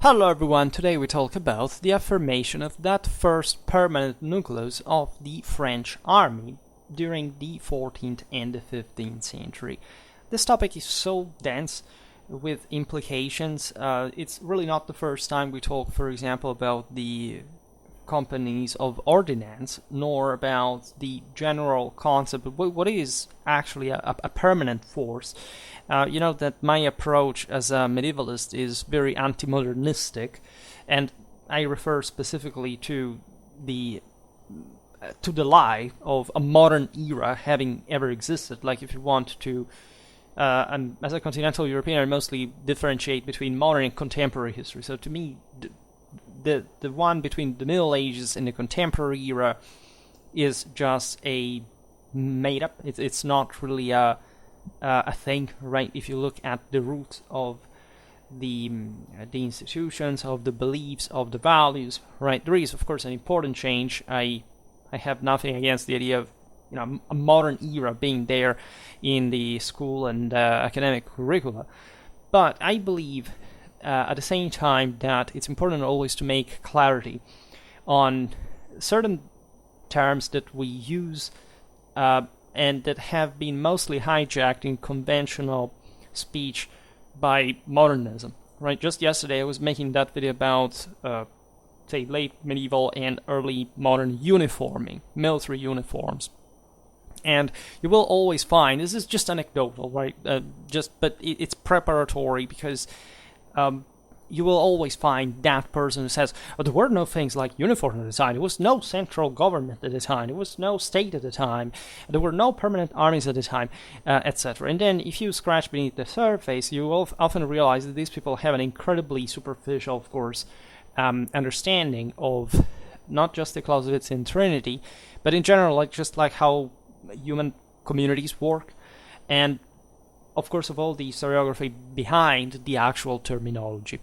Hello everyone, today we talk about the affirmation of that first permanent nucleus of the French army during the 14th and the 15th century. This topic is so dense with implications. It's really not the first time we talk, for example, about the companies of ordnance, nor about the general concept of what is actually a permanent force. You know that my approach as a medievalist is very anti-modernistic, and I refer specifically to the lie of a modern era having ever existed. Like, if you want to, and as a continental European, I mostly differentiate between modern and contemporary history. So to me, the one between the Middle Ages and the contemporary era is just a made up. It's not really a thing, right? If you look at the roots of the institutions, of the beliefs, of the values, right? There is, of course, an important change. I have nothing against the idea of a modern era being there in the school and academic curricula, but I believe at the same time that it's important always to make clarity on certain terms that we use and that have been mostly hijacked in conventional speech by modernism. Right? Just yesterday I was making that video about say late medieval and early modern uniforming, military uniforms. And you will always find, this is just anecdotal, right? But it's preparatory, because you will always find that person who says, oh, there were no things like uniform at the time. There was no central government at the time. There was no state at the time. There were no permanent armies at the time, etc. And then if you scratch beneath the surface, you will often realize that these people have an incredibly superficial, of course, understanding of not just the Clausewitz in Trinity, but in general, just like how human communities work, and of course of all the historiography behind the actual terminology.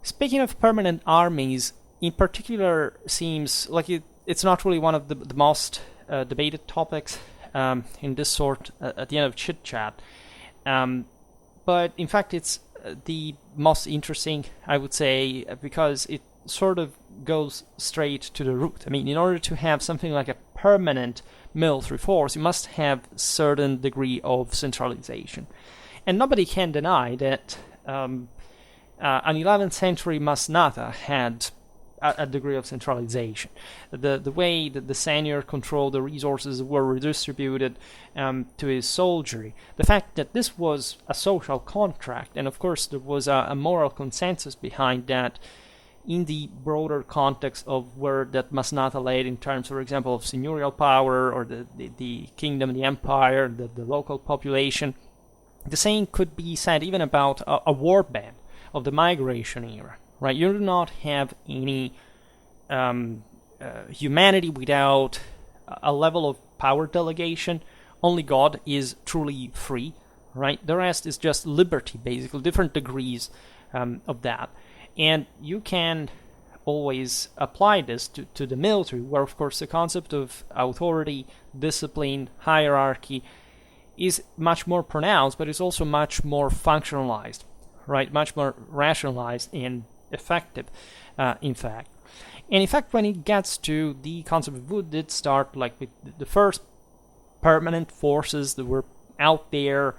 Speaking of permanent armies, in particular, seems like it's not really one of the most debated topics in this sort at the end of chit chat, but in fact it's the most interesting, I would say, because it sort of goes straight to the root. I mean, in order to have something like a permanent military force, you must have certain degree of centralization. And nobody can deny that an 11th century Masnada had a degree of centralization. The way that the seigneur controlled the resources were redistributed to his soldiery. The fact that this was a social contract, and of course there was a moral consensus behind that, in the broader context of where that Masnada laid in terms, for example, of seigneurial power, or the kingdom, the empire, the local population. The same could be said even about a war band of the migration era, right? You do not have any humanity without a level of power delegation. Only God is truly free, right? The rest is just liberty, basically, different degrees of that. And you can always apply this to the military, where, of course, the concept of authority, discipline, hierarchy is much more pronounced, but it's also much more functionalized, right? Much more rationalized and effective, in fact. And in fact, when it gets to the concept of wood, did start like with the first permanent forces that were out there.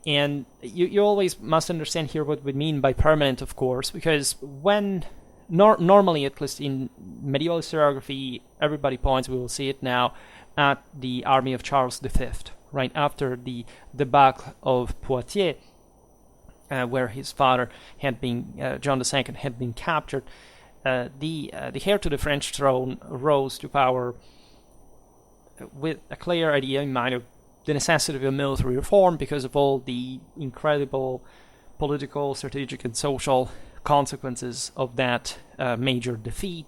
And you always must understand here what we mean by permanent, of course, because when normally, at least in medieval historiography, everybody points, we will see it now, at the army of Charles V, right after the debacle of Poitiers, where his father had been, John II, had been captured. The heir to the French throne rose to power with a clear idea in mind of the necessity of a military reform because of all the incredible political, strategic, and social consequences of that major defeat.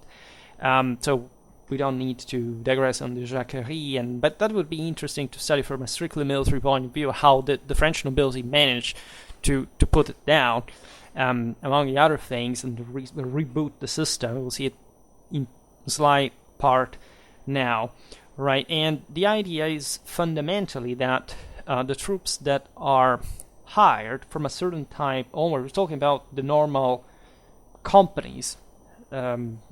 So we don't need to digress on the Jacquerie, but that would be interesting to study from a strictly military point of view, how the French nobility managed to put it down, among the other things, and to reboot the system. We'll see it in slight part now. Right, and the idea is fundamentally that the troops that are hired from a certain type onward, we're talking about the normal companies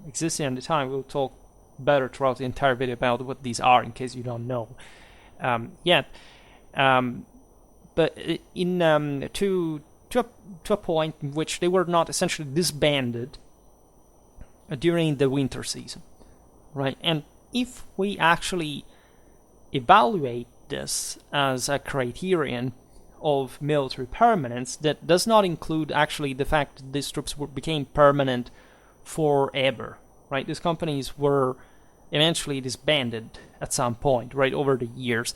existing at the time. We'll talk better throughout the entire video about what these are in case you don't know yet. But to a point in which they were not essentially disbanded during the winter season, right? And if we actually evaluate this as a criterion of military permanence, that does not include actually the fact that these troops became permanent forever, right? These companies were eventually disbanded at some point, right, over the years.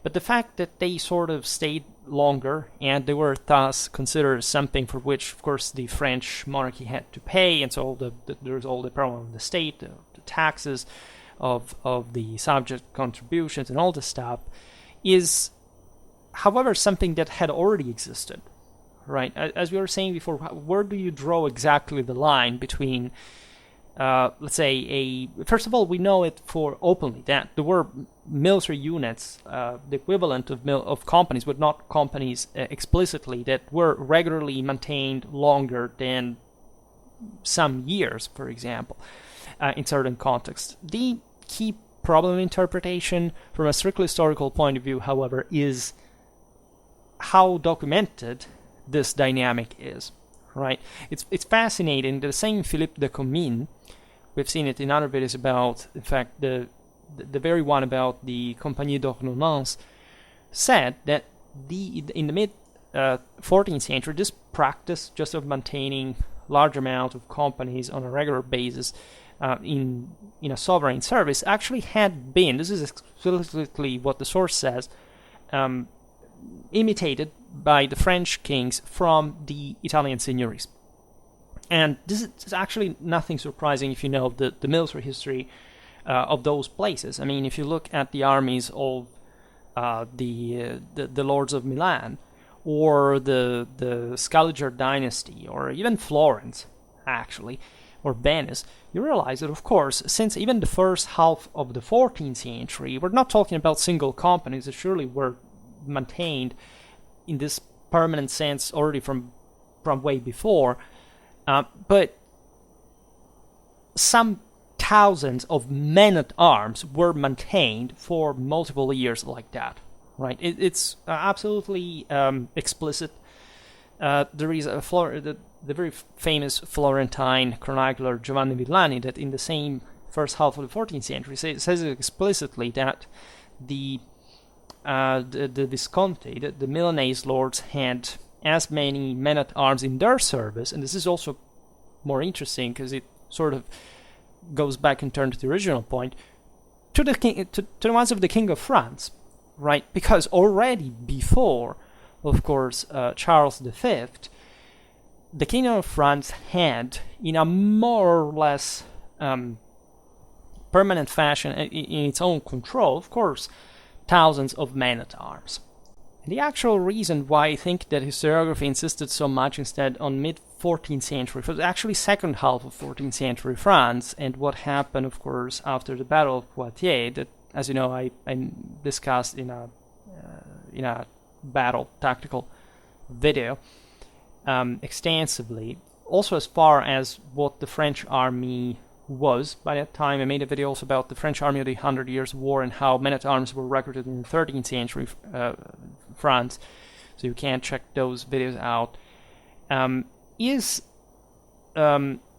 But the fact that they sort of stayed longer, and they were thus considered something for which, of course, the French monarchy had to pay, and so there's all the problem of the state, the taxes of the subject contributions, and all this stuff, is, however, something that had already existed, right? As we were saying before, where do you draw exactly the line between, let's say, first of all, we know it for openly that there were military units, the equivalent of companies, but not companies explicitly, that were regularly maintained longer than some years, for example, in certain contexts. The key problem interpretation from a strictly historical point of view, however, is how documented this dynamic is, right? It's fascinating. The same Philippe de Comines, we've seen it in other videos about, in fact, the very one about the Compagnie d'Ordonnance, said that in the mid 14th century, this practice just of maintaining large amount of companies on a regular basis in a sovereign service actually had been, this is explicitly what the source says, imitated by the French kings from the Italian seigneuries. And this is actually nothing surprising if you know the military history of those places. I mean, if you look at the armies of the lords of Milan, or the Scaliger dynasty, or even Florence, actually, or Venice, you realize that, of course, since even the first half of the 14th century, we're not talking about single companies that surely were maintained in this permanent sense already from way before, but some thousands of men-at-arms were maintained for multiple years like that, right? It's absolutely explicit. There is the very famous Florentine chronicler Giovanni Villani that in the same first half of the 14th century says explicitly that the Visconti, the Milanese lords, had as many men-at-arms in their service, and this is also more interesting because it sort of goes back in turn to the original point, to the ones of the King of France, right? Because already before, of course, Charles V, the Kingdom of France had, in a more or less permanent fashion, in its own control, of course, thousands of men-at-arms. The actual reason why I think that historiography insisted so much instead on mid-14th century, was actually second half of 14th century France, and what happened, of course, after the Battle of Poitiers, that, as you know, I discussed in a battle tactical video extensively. Also, as far as what the French army was by that time, I made a video also about the French army of the 100 Years' War and how men-at-arms were recruited in the 13th century France, so you can check those videos out.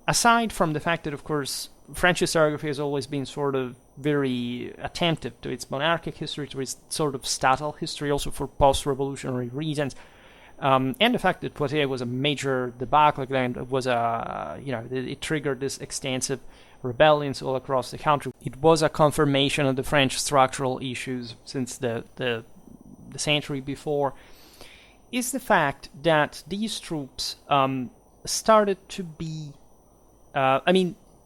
Aside from the fact that, of course, French historiography has always been sort of very attentive to its monarchic history, to its sort of statal history, also for post-revolutionary reasons, and the fact that Poitiers was a major debacle, and it triggered this extensive rebellions all across the country. It was a confirmation of the French structural issues since the century before, is the fact that these troops started to be,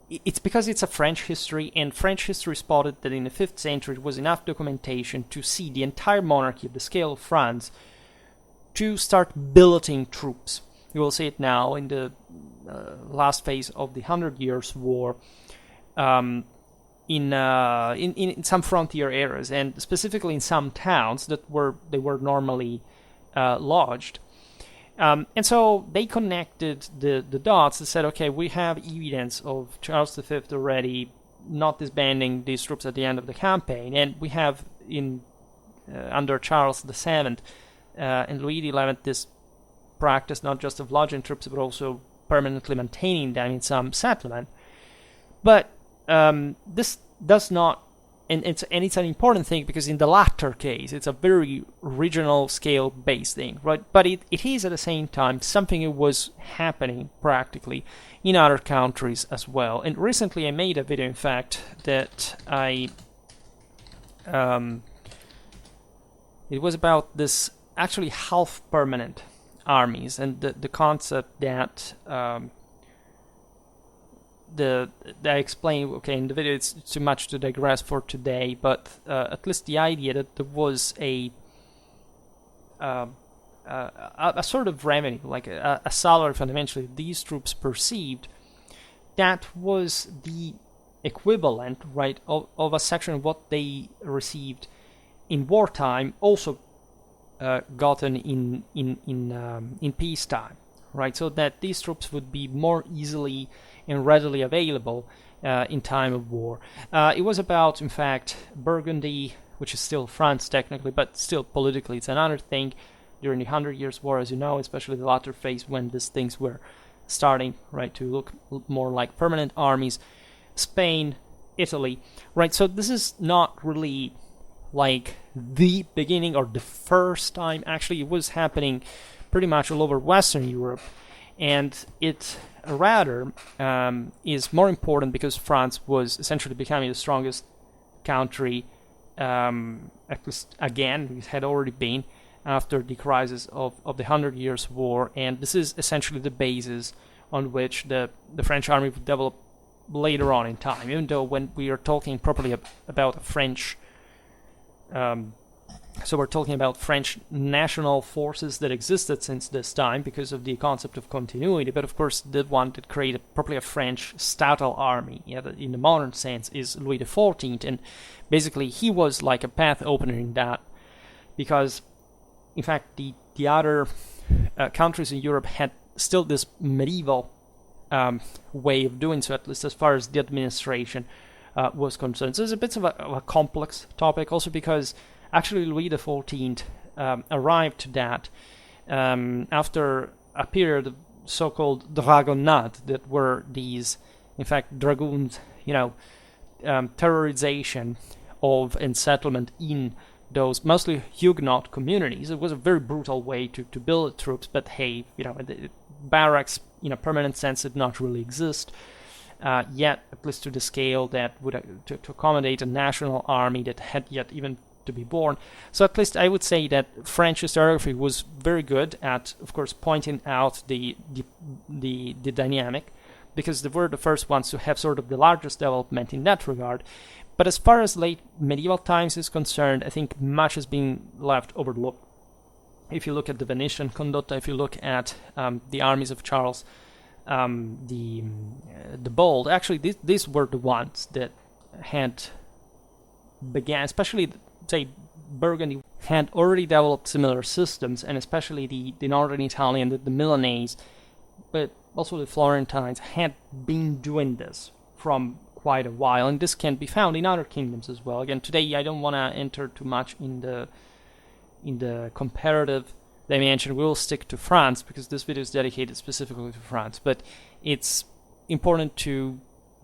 it's because it's a French history, and French history spotted that in the 5th century there was enough documentation to see the entire monarchy of the scale of France to start billeting troops. You will see it now in the last phase of the 100 Years' War, in some frontier areas, and specifically in some towns that were normally lodged. And so they connected the dots and said, okay, we have evidence of Charles V already not disbanding these troops at the end of the campaign, and we have under Charles VII and Louis XI this practice not just of lodging troops but also permanently maintaining them in some settlement. But this does not, and it's an important thing because in the latter case it's a very regional scale based thing, right? But it is at the same time something that was happening practically in other countries as well. And recently I made a video, in fact, that it was about this actually half permanent armies and the concept that I explained, okay, in the video it's too much to digress for today, but at least the idea that there was a sort of revenue, like a salary fundamentally these troops perceived, that was the equivalent, right, of a section of what they received in wartime, also gotten in peacetime, right? So that these troops would be more easily and readily available in time of war. It was about, in fact, Burgundy, which is still France technically, but still politically it's another thing. During the 100 Years' War, as you know, especially the latter phase when these things were starting, right, to look more like permanent armies. Spain, Italy, right? So this is not really like the beginning or the first time. Actually, it was happening pretty much all over Western Europe, and it rather is more important because France was essentially becoming the strongest country, at least again, it had already been after the crisis of the 100 Years' War, and this is essentially the basis on which the French army would develop later on in time, even though when we are talking properly about a French so we're talking about French national forces that existed since this time because of the concept of continuity, but of course the one that created properly a French statal army, in the modern sense, is Louis XIV, and basically he was like a path opener in that, because in fact the other countries in Europe had still this medieval way of doing so, at least as far as the administration was concerned. So it's a bit of a complex topic, also because actually Louis XIV arrived to that after a period of so-called dragonnades, that were these, in fact, dragoons, terrorization of and settlement in those mostly Huguenot communities. It was a very brutal way to build troops, but hey, barracks in a permanent sense did not really exist. Yet, at least to the scale that would to accommodate a national army that had yet even to be born. So at least I would say that French historiography was very good at, of course, pointing out the dynamic, because they were the first ones to have sort of the largest development in that regard. But as far as late medieval times is concerned, I think much has been left overlooked. If you look at the Venetian Condotta, if you look at the armies of Charles the Bold, actually these were the ones that had began, especially say Burgundy had already developed similar systems, and especially the northern Italian, the Milanese, but also the Florentines had been doing this from quite a while, and this can be found in other kingdoms as well. Again, today I don't want to enter too much in the comparative dimension. We'll stick to France because this video is dedicated specifically to France, but it's important to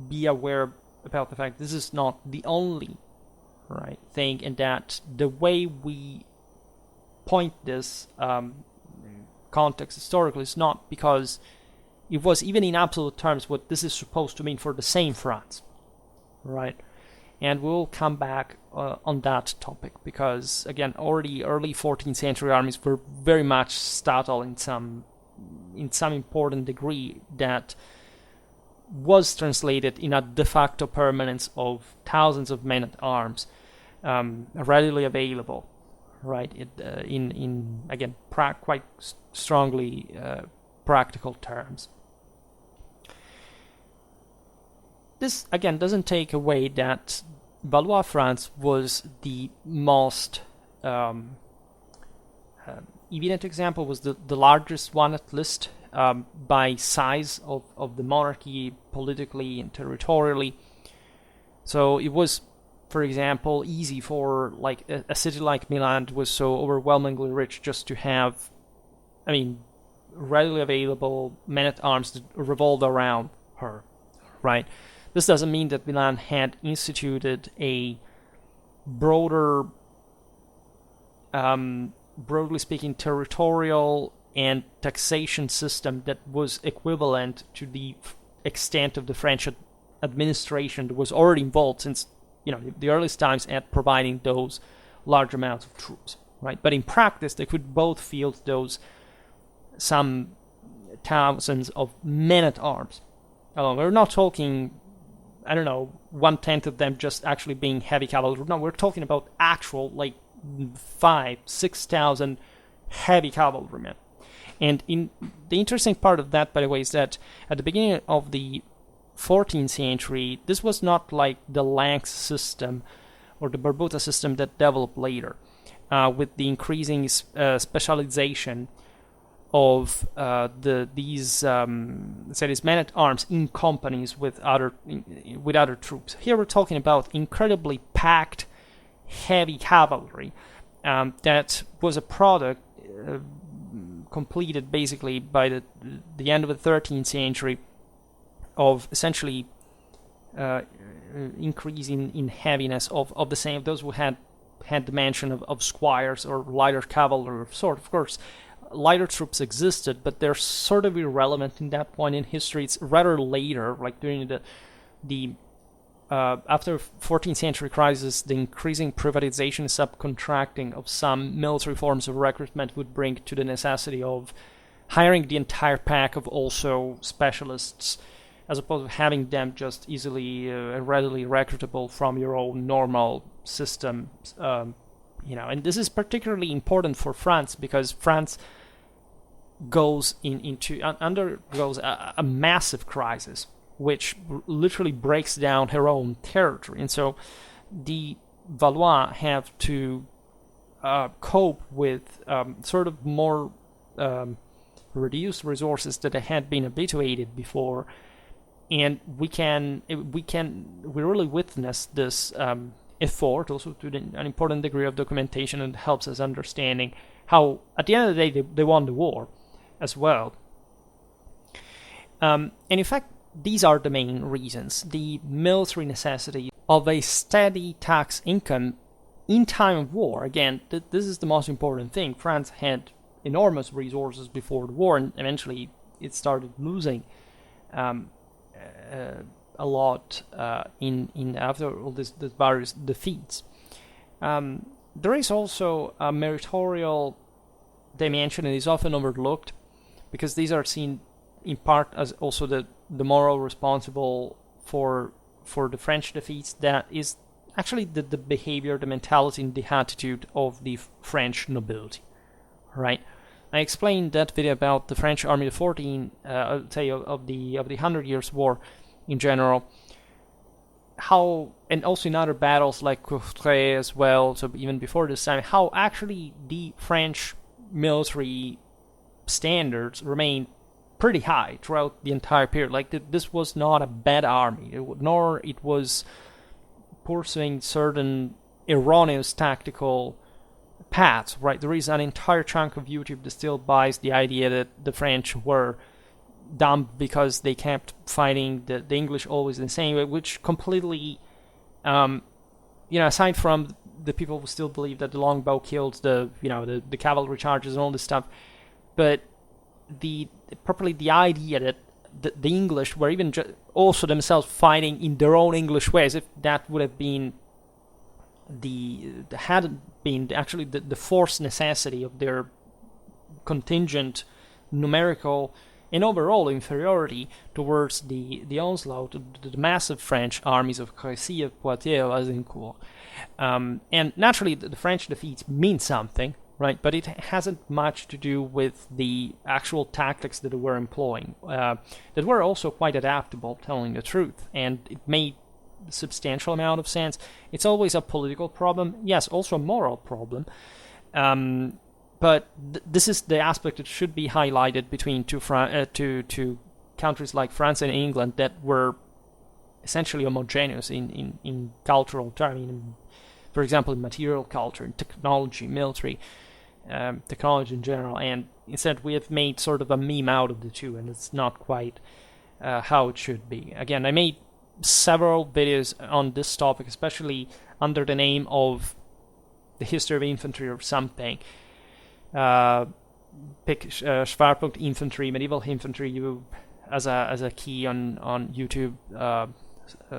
be aware about the fact this is not the only thing, and that the way we point this context historically is not because it was, even in absolute terms, what this is supposed to mean for the same France, right? And we'll come back on that topic, because again, already early 14th century armies were very much statal in some important degree that was translated in a de facto permanence of thousands of men at arms, readily available, right? In again quite strongly practical terms. This again doesn't take away that Valois France was the most evident example was the largest one at least by size of the monarchy politically and territorially. So it was, for example, easy for like a city like Milan was so overwhelmingly rich just to have, I mean, readily available men-at-arms that revolved around her, right? This doesn't mean that Milan had instituted a broader, broadly speaking, territorial and taxation system that was equivalent to the extent of the French administration that was already involved since the earliest times at providing those large amounts of troops, right? But in practice, they could both field those some thousands of men-at-arms alone. We're not talking, I don't know, 1/10 of them just actually being heavy cavalry. No, we're talking about actual, like, 5,000-6,000 heavy cavalrymen. And the interesting part of that, by the way, is that at the beginning of the 14th century, this was not like the Lance system or the Barbuta system that developed later, with the increasing specialization of these men-at-arms in companies with other troops. Here we're talking about incredibly packed, heavy cavalry that was a product completed basically by the end of the 13th century of essentially increasing in heaviness of the same. Those who had the mention of squires or lighter cavalry of sort. Of course, lighter troops existed, but they're sort of irrelevant in that point in history. It's rather later, like during the after 14th century crisis, the increasing privatization and subcontracting of some military forms of recruitment would bring to the necessity of hiring the entire pack of also specialists, as opposed to having them just easily and readily recruitable from your own normal system. And this is particularly important for France because France undergoes a massive crisis, which literally breaks down her own territory. And so the Valois have to cope with sort of more reduced resources that had been habituated before. And we really witness this effort also to an important degree of documentation, and helps us understanding how, at the end of the day, they won the war as well. And in fact, these are the main reasons. The military necessity of a steady tax income in time of war. Again, this is the most important thing. France had enormous resources before the war, and eventually it started losing a lot in after all this various defeats. There is also a meritorial dimension, and is often overlooked because these are seen in part as also the moral responsible for the French defeats. That is actually the behavior, the mentality, and the attitude of the French nobility, right? I explained that video about the French Army of 14, of the 100 Years' War in general, how, and also in other battles like Courtrai as well, so even before this time, how actually the French military standards remained pretty high throughout the entire period. Like, this was not a bad army, nor it was pursuing certain erroneous tactical paths, right? There is an entire chunk of YouTube that still buys the idea that the French were dumb because they kept fighting the English always the same way, which completely, aside from the people who still believe that the longbow killed the cavalry charges and all this stuff, but the idea that the English were even also themselves fighting in their own English ways, if that would have been hadn't been actually the forced necessity of their contingent numerical and overall inferiority towards the onslaught of the massive French armies of Crécy, of Poitiers, of Azincourt. And naturally, the French defeats mean something, right? But it hasn't much to do with the actual tactics that they were employing, that were also quite adaptable, telling the truth, and it made a substantial amount of sense. It's always a political problem, yes, also a moral problem. but this is the aspect that should be highlighted between two countries like France and England that were essentially homogeneous in cultural terms. For example, in material culture, in technology, military, technology in general, and instead we have made sort of a meme out of the two, and it's not quite how it should be. Again, I made several videos on this topic, especially under the name of the history of infantry or something. Pick Schwerpunkt infantry, medieval infantry, you as a key on YouTube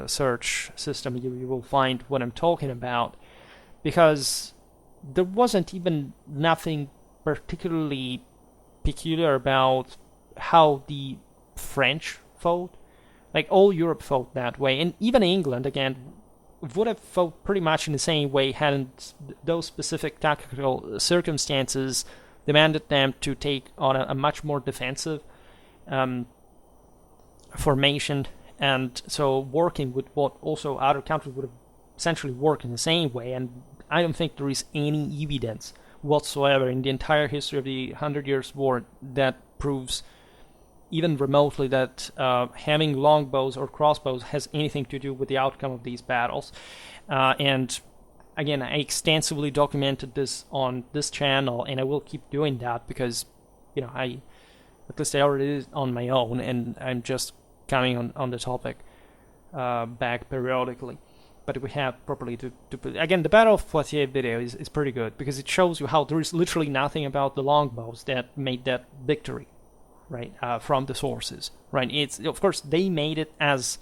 search system, you will find what I'm talking about, because there wasn't even nothing particularly peculiar about how the French fought. Like, all Europe fought that way, and even England, again, would have fought pretty much in the same way hadn't those specific tactical circumstances demanded them to take on a much more defensive formation. And so working with what also other countries would have essentially worked in the same way. And I don't think there is any evidence whatsoever in the entire history of the 100 Years' War that proves even remotely that having longbows or crossbows has anything to do with the outcome of these battles. And again, I extensively documented this on this channel, and I will keep doing that because, at least I already did it on my own, and I'm just coming on the topic back periodically. But we have properly to put... Again, the Battle of Poitiers video is pretty good because it shows you how there is literally nothing about the longbows that made that victory, right, from the sources, right? It's, of course, they made it as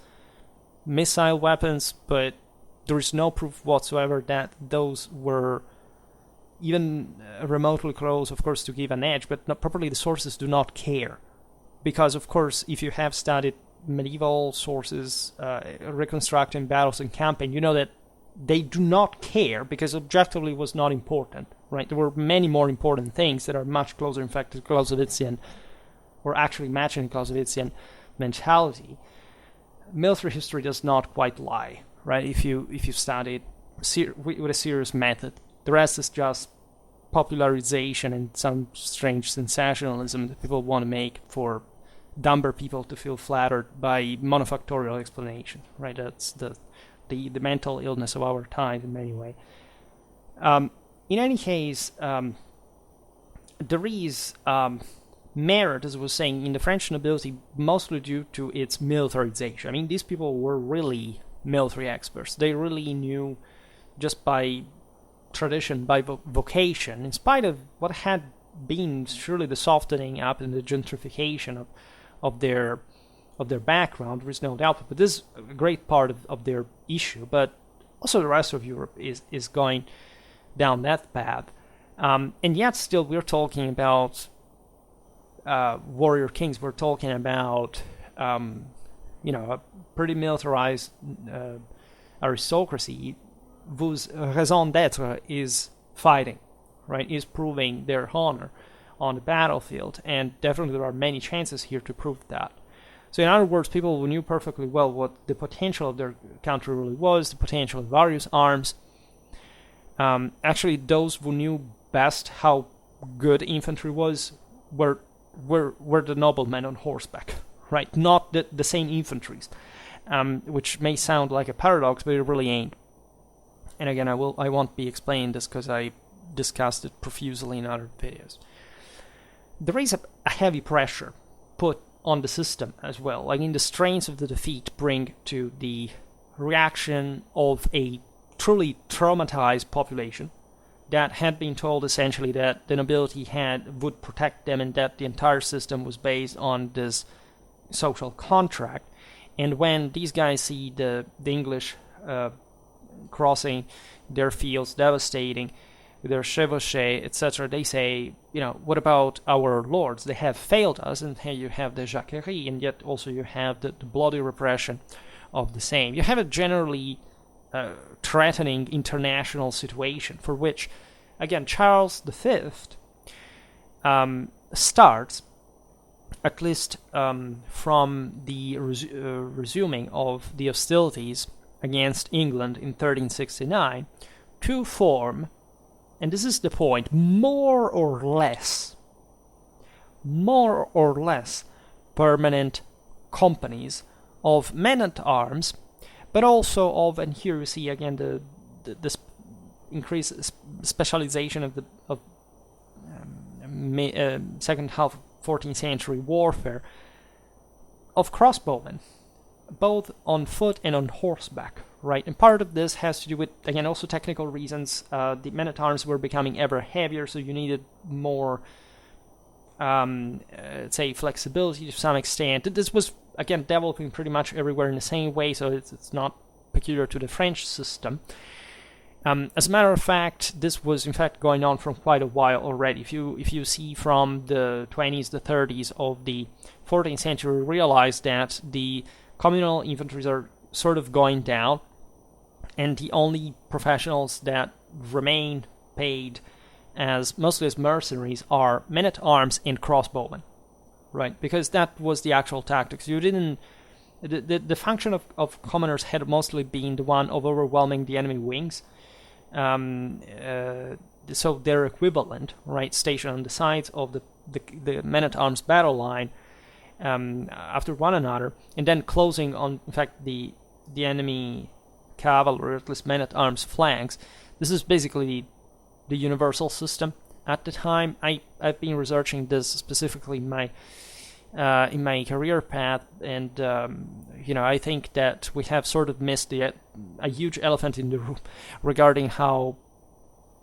missile weapons, but there is no proof whatsoever that those were even remotely close, of course, to give an edge, but properly the sources do not care. Because, of course, if you have studied medieval sources reconstructing battles and campaign, you know that they do not care because objectively was not important, right? There were many more important things that are much closer, in fact, to Clausewitzian, or actually matching Clausewitzian mentality. Military history does not quite lie, right? If you study it with a serious method, the rest is just popularization and some strange sensationalism that people want to make for dumber people to feel flattered by manufactorial explanation, right? That's the mental illness of our time in many ways. In any case, there is merit, as I was saying, in the French nobility, mostly due to its militarization. I mean, these people were really military experts. They really knew, just by tradition, by vocation, in spite of what had been surely the softening up and the gentrification of their background, there is no doubt. But this is a great part of their issue. But also the rest of Europe is going down that path. And yet still we're talking about warrior kings. We're talking about a pretty militarized aristocracy whose raison d'etre is fighting, right? Is proving their honor on the battlefield, and definitely there are many chances here to prove that. So in other words, people who knew perfectly well what the potential of their country really was, the potential of various arms. Actually, those who knew best how good infantry was were the noblemen on horseback, right? Not the same infantries, which may sound like a paradox, but it really ain't. And again, I won't be explaining this because I discussed it profusely in other videos. There is a heavy pressure put on the system as well. Like, in the strains of the defeat bring to the reaction of a truly traumatized population that had been told essentially that the nobility would protect them and that the entire system was based on this social contract. And when these guys see the English crossing their fields, devastating their chevauchés, etc., they say, what about our lords? They have failed us, and here you have the Jacquerie, and yet also you have the bloody repression of the same. You have a generally threatening international situation for which, again, Charles V starts, at least from the resuming of the hostilities against England in 1369, to form and this is the point, more or less permanent companies of men-at-arms, but also of, and here you see again the increased specialization of second half of 14th century warfare, of crossbowmen, both on foot and on horseback, right? And part of this has to do with, again, also technical reasons. The men-at-arms were becoming ever heavier, so you needed more, say, flexibility to some extent. This was, again, developing pretty much everywhere in the same way, so it's not peculiar to the French system. As a matter of fact, this was in fact going on for quite a while already. If you see from the 20s, the 30s of the 14th century, realize that the communal infantries are sort of going down, and the only professionals that remain paid as mostly as mercenaries are men-at-arms and crossbowmen, right? Because that was the actual tactics. You didn't. The function of commoners had mostly been the one of overwhelming the enemy wings. So their equivalent, right, stationed on the sides of the men-at-arms battle line after one another, and then closing on, in fact, the enemy cavalry, or at least men-at-arms flanks. This is basically the universal system at the time. I've been researching this specifically in my career path, and I think that we have sort of missed a huge elephant in the room regarding how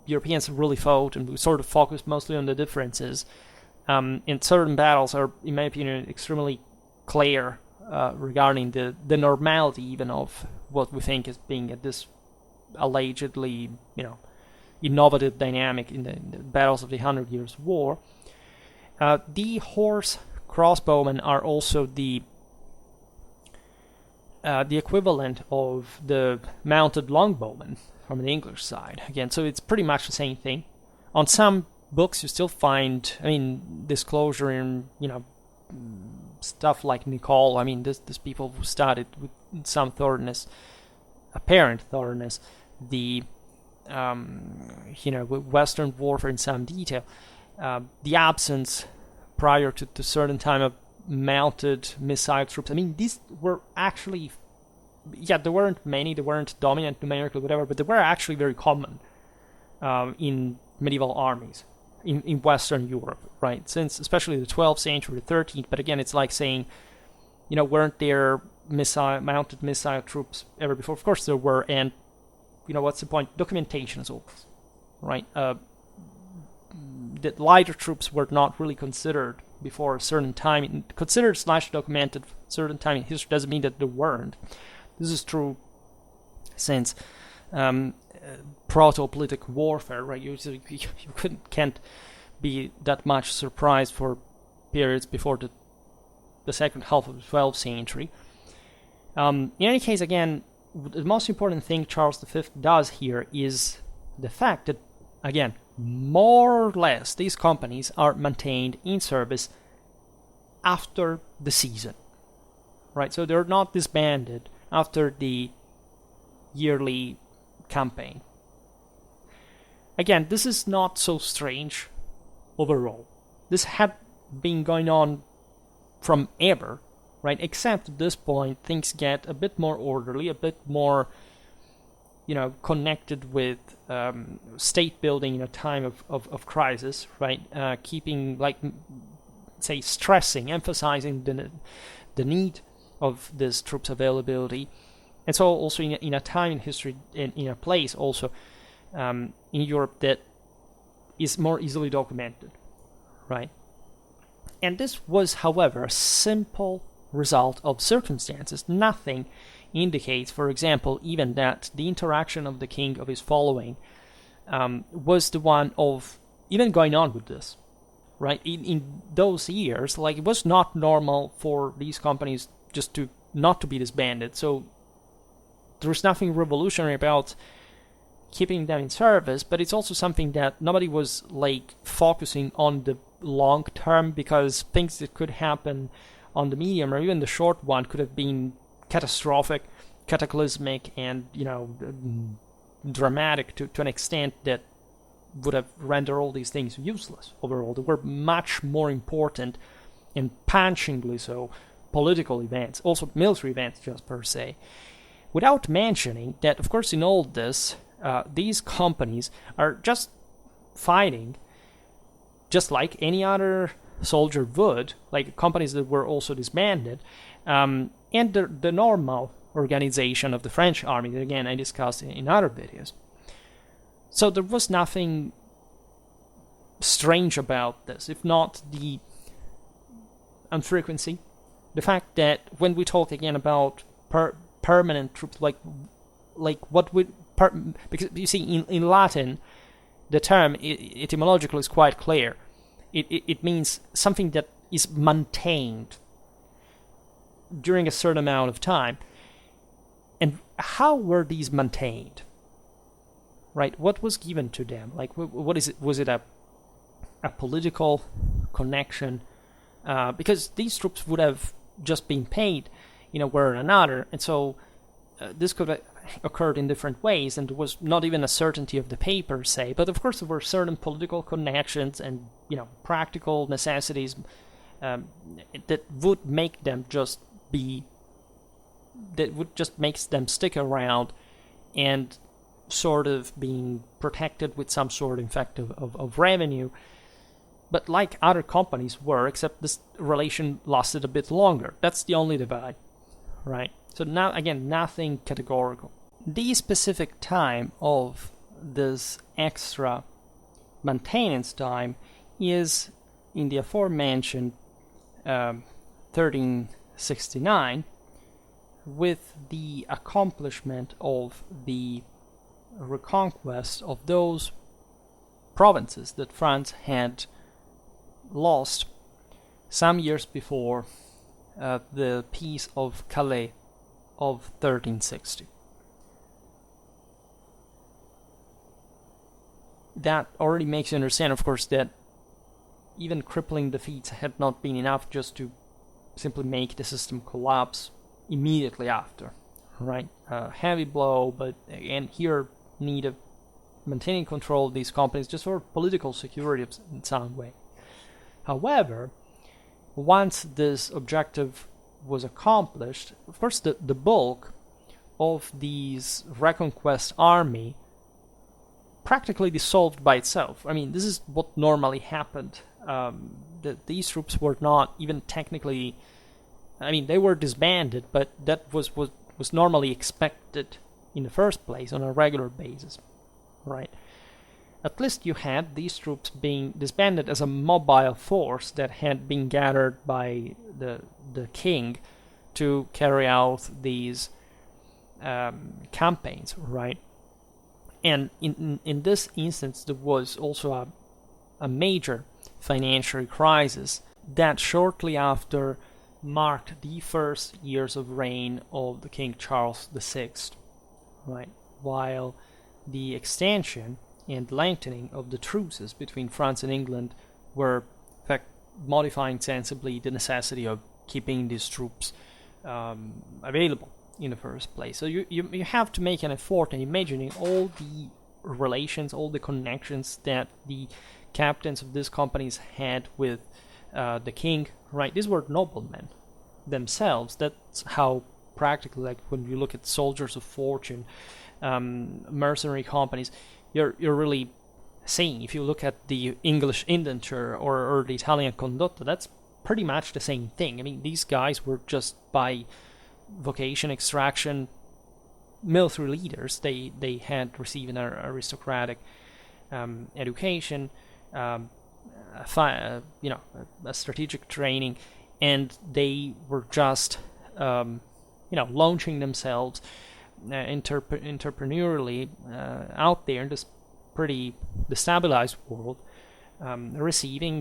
Europeans really fought, and we sort of focused mostly on the differences. In certain battles are, in my opinion, extremely clear regarding the normality even of what we think is being at this allegedly, innovative dynamic in the battles of the 100 Years' War. The horse crossbowmen are also the equivalent of the mounted longbowmen from the English side. Again, so it's pretty much the same thing. On some books, you still find, disclosure in, stuff like Nicole. This people who studied with some apparent thoroughness, the Western warfare in some detail. The absence prior to certain time of mounted missile troops. These were actually, there weren't many, they weren't dominant numerically, whatever, but they were actually very common in medieval armies in Western Europe, right? Since especially the 12th century, the 13th, but again, it's like saying, weren't there mounted missile troops ever before? Of course there were, and what's the point? Documentation is always, right? That lighter troops were not really considered before a certain time, considered / documented certain time in history doesn't mean that they weren't. This is true since proto-politic warfare, right? You can't be that much surprised for periods before the second half of the 12th century. In any case, again, the most important thing Charles V does here is the fact that, again, more or less these companies are maintained in service after the season, right? So they're not disbanded after the yearly campaign. Again, this is not so strange overall. This had been going on from ever, right? Except at this point, things get a bit more orderly, a bit more, connected with state building in a time of crisis, right? Keeping, stressing, emphasizing the need of this troops availability. And so also in a time in history, in a place also in Europe that is more easily documented, right? And this was, however, a simple result of circumstances. Nothing indicates, for example, even that the interaction of the king of his following was the one of even going on with this, right? In those years, it was not normal for these companies just to not to be disbanded. So there's nothing revolutionary about keeping them in service, but it's also something that nobody was focusing on the long term, because things that could happen on the medium or even the short one could have been catastrophic, cataclysmic, and dramatic to an extent that would have rendered all these things useless overall. They were much more important and punchingly so political events, also military events just per se. Without mentioning that, of course, in all this, these companies are just fighting just like any other soldier would, like companies that were also disbanded, and the normal organization of the French army that, again, I discussed in other videos. So there was nothing strange about this, if not the infrequency, the fact that when we talk again about permanent troops, like what would because you see in Latin the term etymologically is quite clear. It means something that is maintained during a certain amount of time. And how were these maintained? Right? What was given to them? Like, what is it? Was it a political connection? Because these troops would have just been paid in a way or another, and so this could have occurred in different ways, and there was not even a certainty of the pay per se. But of course, there were certain political connections and practical necessities that would make them just be. That would just make them stick around and sort of being protected with some sort, in fact, of revenue. But like other companies were, except this relation lasted a bit longer. That's the only divide, right? So now, again, nothing categorical. The specific time of this extra maintenance time is in the aforementioned 1369, with the accomplishment of the reconquest of those provinces that France had lost some years before the Peace of Calais of 1360. That already makes you understand, of course, that even crippling defeats had not been enough just to simply make the system collapse immediately after, right? Heavy blow, but again, here need of maintaining control of these companies just for political security in some way. However, once this objective was accomplished, of course, the bulk of these Reconquest army practically dissolved by itself. I mean, this is what normally happened. These troops were not even technically, I mean, they were disbanded, but that was normally expected in the first place on a regular basis, right? At least you had these troops being disbanded as a mobile force that had been gathered by the king to carry out these campaigns, right? And in this instance, there was also a major financial crisis that shortly after marked the first years of reign of the King Charles VI, right? While the extension and lengthening of the truces between France and England were, in fact, modifying sensibly the necessity of keeping these troops available in the first place. So you have to make an effort in imagining all the relations, all the connections that the captains of these companies had with the king, right? These were noblemen themselves. That's how practically, like when you look at soldiers of fortune, mercenary companies, you're really seeing, if you look at the English indenture or the Italian condotto, that's pretty much the same thing. I mean, these guys were just by vocation, extraction, military leaders. They had received an aristocratic education, a strategic training, and they were just launching themselves entrepreneurially out there in this pretty destabilized world, receiving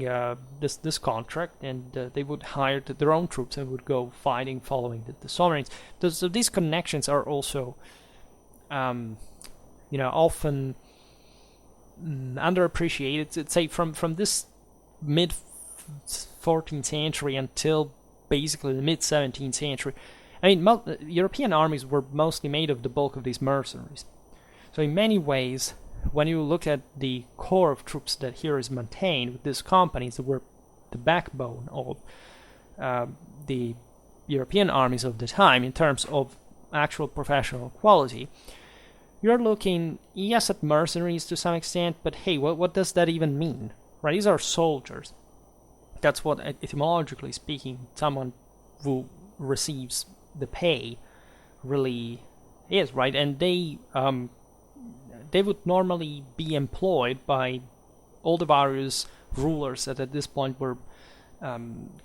this contract, and they would hire their own troops and would go fighting following the sovereigns. So these connections are also often underappreciated. Say from this mid 14th century until basically the mid 17th century, I mean, European armies were mostly made of the bulk of these mercenaries. So in many ways, when you look at the core of troops that here is maintained with these companies that were the backbone of the European armies of the time in terms of actual professional quality, you're looking, yes, at mercenaries to some extent, but hey, what does that even mean? Right? These are soldiers. That's what, etymologically speaking, someone who receives the pay really is, right? And they would normally be employed by all the various rulers that at this point were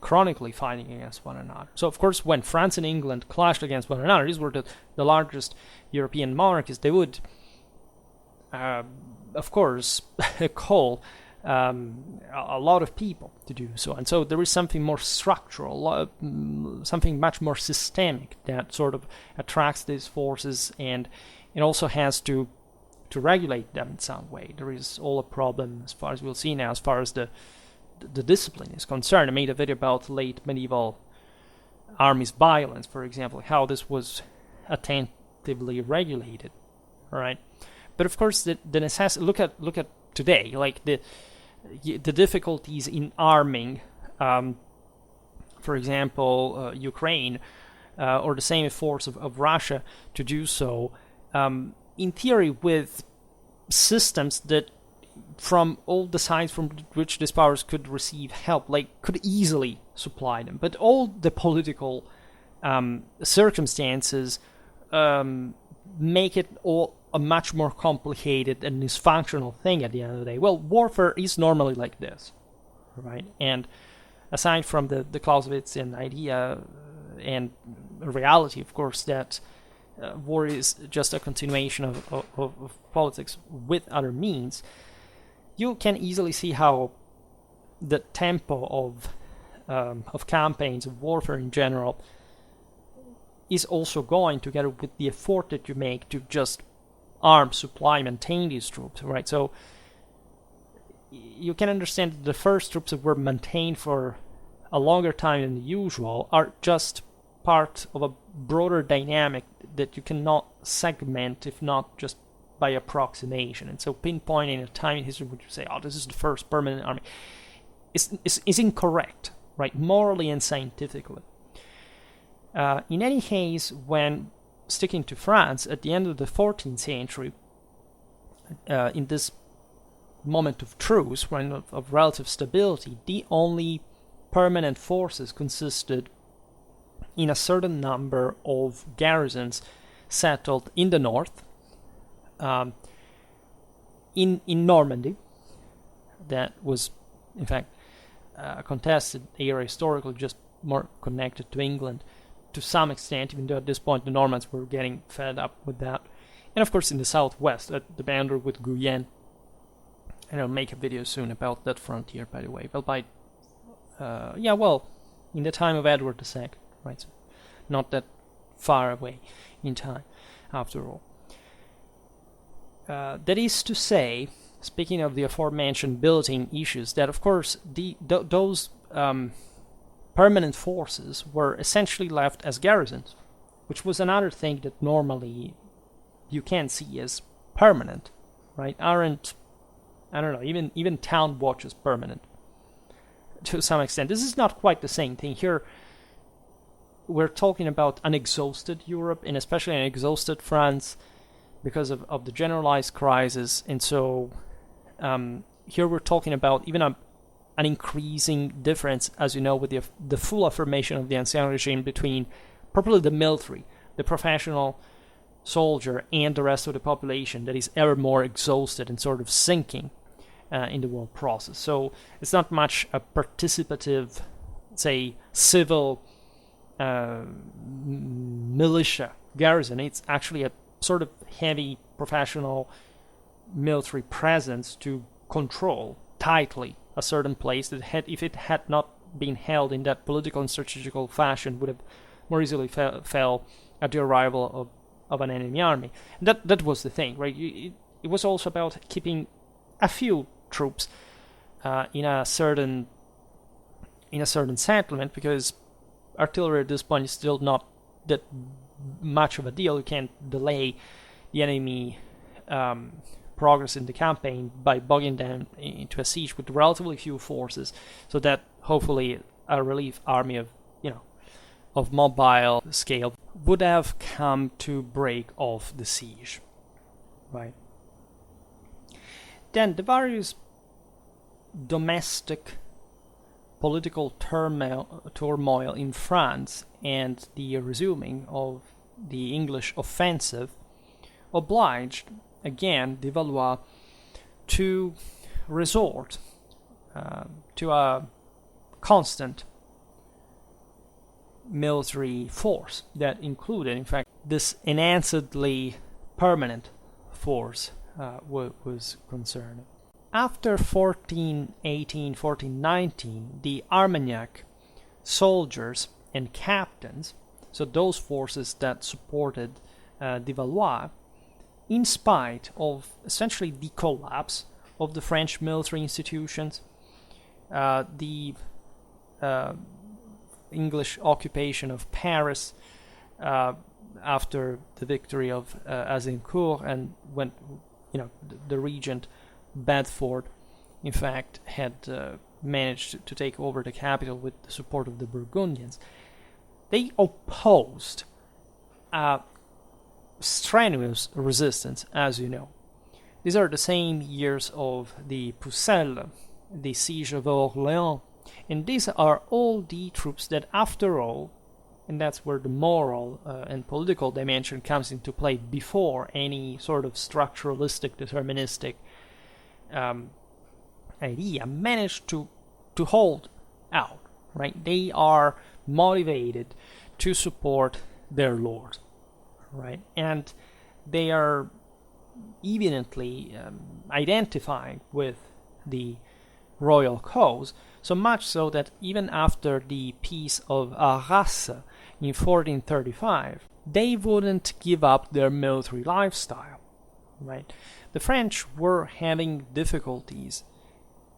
chronically fighting against one another. So, of course, when France and England clashed against one another, these were the largest European monarchies. They would, of course, call a lot of people to do so. And so there is something more structural, something much more systemic that sort of attracts these forces, and it also has to regulate them in some way. There is all a problem, as far as we'll see now, as far as the discipline is concerned. I made a video about late medieval armies' violence, for example, how this was attentively regulated. All right, but of course the necessity. Look at today, like the difficulties in arming, for example, Ukraine, or the same force of Russia to do so. In theory, with systems that from all the sides from which these powers could receive help, like could easily supply them. But all the political circumstances make it all a much more complicated and dysfunctional thing at the end of the day. Well, warfare is normally like this, right? And aside from the Clausewitzian idea and reality, of course, that war is just a continuation of politics with other means, you can easily see how the tempo of campaigns, of warfare in general, is also going together with the effort that you make to just arm, supply, maintain these troops, right? So you can understand that the first troops that were maintained for a longer time than usual are just part of a broader dynamic that you cannot segment, if not just by approximation. And so pinpointing a time in history which you say, oh, this is the first permanent army, is incorrect, right? Morally and scientifically. In any case, when sticking to France, at the end of the 14th century, in this moment of truce, when of relative stability, the only permanent forces consisted in a certain number of garrisons settled in the north, in Normandy. That was, in fact, a contested area historically, just more connected to England to some extent, even though at this point the Normans were getting fed up with that. And of course in the southwest, at the boundary with Guyenne. And I'll make a video soon about that frontier, by the way. Well, in the time of Edward II, right? So not that far away in time, after all. That is to say, speaking of the aforementioned building issues, that of course those permanent forces were essentially left as garrisons, which was another thing that normally you can't see as permanent, right? Aren't, I don't know, even town watches permanent to some extent. This is not quite the same thing. Here we're talking about an exhausted Europe, and especially an exhausted France, because of the generalized crisis. And so here we're talking about even an increasing difference, as you know, with the full affirmation of the Ancien regime between properly the military, the professional soldier, and the rest of the population that is ever more exhausted and sort of sinking in the war process. So it's not much a participative, say, civil militia garrison. It's actually a sort of heavy professional military presence to control tightly a certain place that if it had not been held in that political and strategical fashion, would have more easily fell at the arrival of an enemy army. And that was the thing, right? It was also about keeping a few troops in a certain settlement, because artillery at this point is still not that much of a deal. You can't delay the enemy progress in the campaign by bogging them into a siege with relatively few forces, so that hopefully a relief army of mobile scale would have come to break off the siege, right? Then the various domestic political turmoil in France and the resuming of the English offensive obliged again the Valois to resort to a constant military force that included, in fact, this enhancedly permanent force was concerned. After 1418, 1419, the Armagnac soldiers and captains, so those forces that supported the Valois, in spite of essentially the collapse of the French military institutions, the English occupation of Paris after the victory of Azincourt, and when the regent Bedford, in fact, had managed to take over the capital with the support of the Burgundians, they opposed strenuous resistance, as you know. These are the same years of the Pucelle, the siege of Orléans, and these are all the troops that, after all, and that's where the moral and political dimension comes into play before any sort of structuralistic, deterministic idea, managed to hold out, right? They are motivated to support their lord, right? And they are evidently identifying with the royal cause, so much so that even after the Peace of Arras in 1435, they wouldn't give up their military lifestyle, right? The French were having difficulties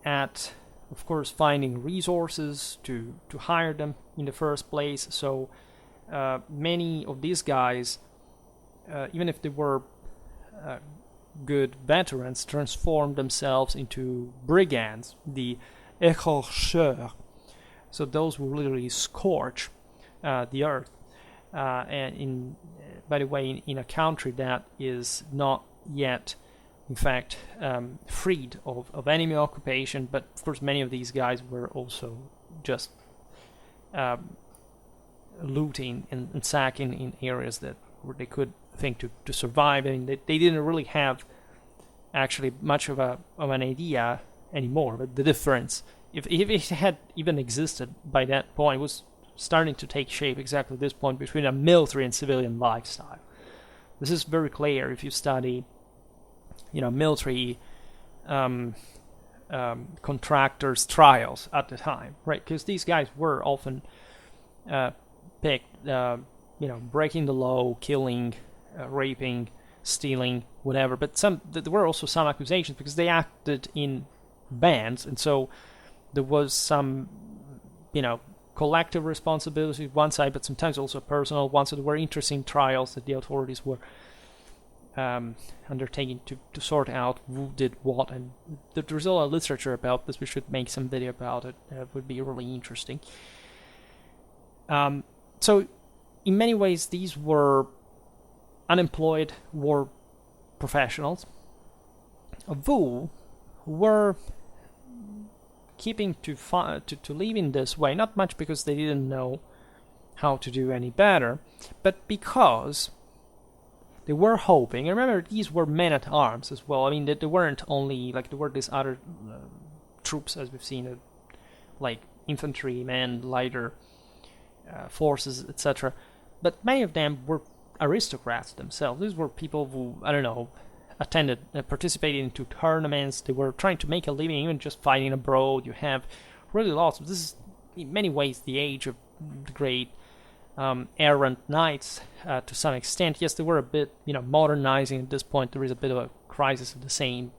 at, of course, finding resources to hire them in the first place, so many of these guys, even if they were good veterans, transformed themselves into brigands, the écorcheurs. So those who literally scorch the earth, and by the way, in a country that is not yet, in fact, freed of enemy occupation, but of course many of these guys were also just looting and sacking in areas that where they could think to survive. I mean, they didn't really have actually much of an idea anymore, but the difference, if it had even existed by that point, was starting to take shape exactly at this point between a military and civilian lifestyle. This is very clear if you study, military contractors' trials at the time, right? Because these guys were often picked, breaking the law, killing, raping, stealing, whatever. But there were also some accusations because they acted in bands, and so there was some, collective responsibility one side, but sometimes also personal one. So there were interesting trials that the authorities were undertaking to sort out who did what, and there's a lot of literature about this. We should make some video about it. It would be really interesting. So in many ways, these were unemployed war professionals who were keeping to live in this way, not much because they didn't know how to do any better, but because they were hoping. And remember, these were men-at-arms as well. I mean, they weren't only, there were these other troops, as we've seen, like infantrymen, lighter forces, etc. But many of them were aristocrats themselves. These were people who, attended, participated into tournaments. They were trying to make a living, even just fighting abroad. You have really lots of, this is in many ways the age of the great errant knights to some extent. Yes, they were a bit, modernizing at this point. There is a bit of a crisis of the same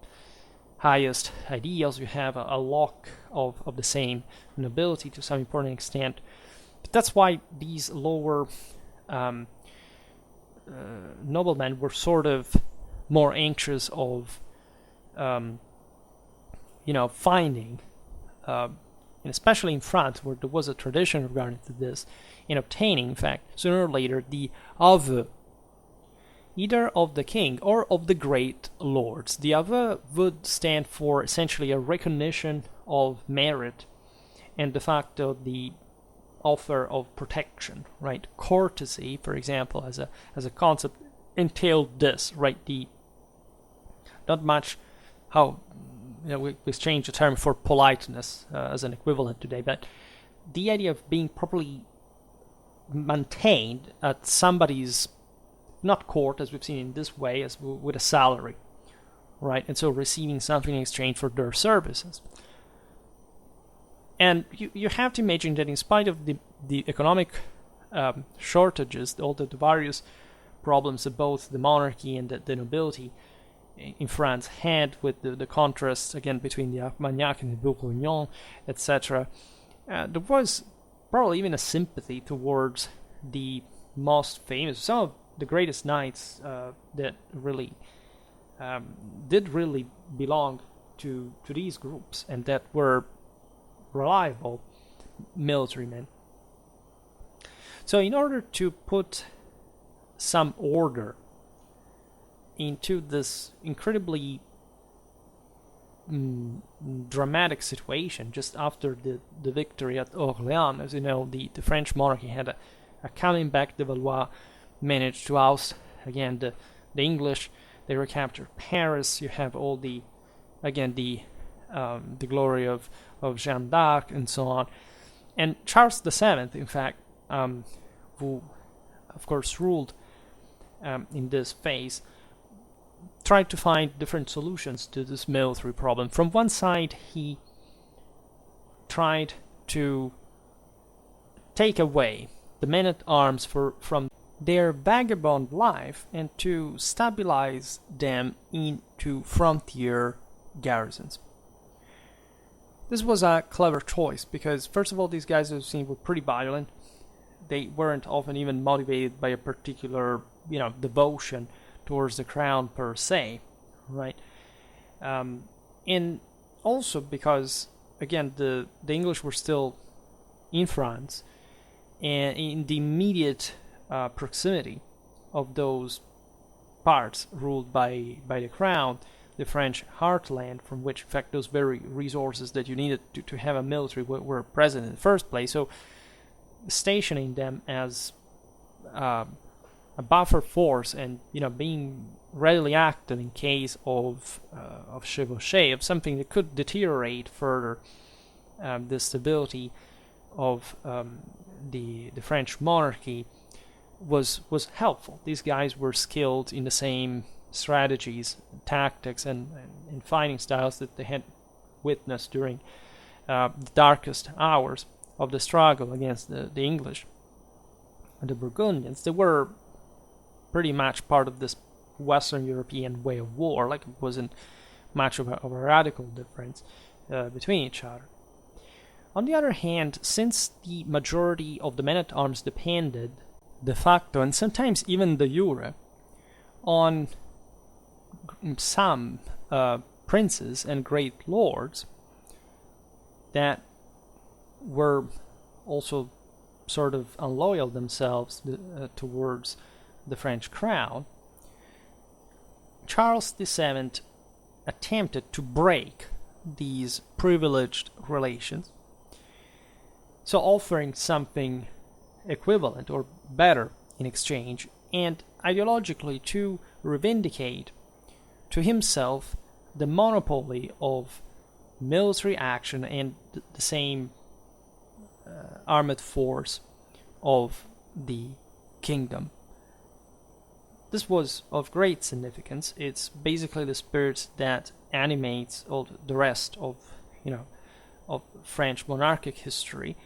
highest ideals. You have a lock of the same nobility to some important extent. But that's why these lower noblemen were sort of more anxious of finding, and especially in France, where there was a tradition regarding to this, in obtaining, in fact, sooner or later, the aveu, either of the king or of the great lords. The aveu would stand for essentially a recognition of merit and de facto the offer of protection, right? Courtesy, for example, as a concept, entailed this, right? The not much how we exchange the term for politeness as an equivalent today, but the idea of being properly maintained at somebody's, not court as we've seen in this way, as with a salary, right? And so receiving something in exchange for their services. And you have to imagine that in spite of the economic shortages, all the various problems that both the monarchy and the nobility in France had with the contrast, again, between the Armagnac and the Bourguignon, etc., there was probably even a sympathy towards the most famous, some of the greatest knights that really did really belong to these groups, and that were reliable military men. So in order to put some order into this incredibly dramatic situation just after the victory at Orléans, as you know, the French monarchy had a coming back. The Valois managed to oust again the English. They recaptured Paris. You have all the glory of Jeanne d'Arc and so on. And Charles VII, in fact, who of course ruled in this phase, tried to find different solutions to this military problem. From one side, he tried to take away the men-at-arms from their vagabond life and to stabilize them into frontier garrisons. This was a clever choice because, first of all, these guys, as we've seen, were pretty violent. They weren't often even motivated by a particular, devotion towards the crown per se, right? And also because, again, the English were still in France and in the immediate proximity of those parts ruled by the crown, the French heartland, from which, in fact, those very resources that you needed to have a military were present in the first place. So stationing them as a buffer force and being readily active in case of chevauchée, of something that could deteriorate further the stability of the French monarchy, was helpful. These guys were skilled in the same strategies, tactics, and fighting styles that they had witnessed during the darkest hours of the struggle against the English and the Burgundians. They were pretty much part of this Western European way of war. Like, it wasn't much of a radical difference between each other. On the other hand, since the majority of the men-at-arms depended de facto, and sometimes even de jure, on some princes and great lords that were also sort of unloyal themselves towards the French crown, Charles VII attempted to break these privileged relations, so offering something equivalent or better in exchange, and ideologically to reivindicate to himself the monopoly of military action and the same armed force of the kingdom. This was of great significance. It's basically the spirit that animates all the rest of French monarchic history.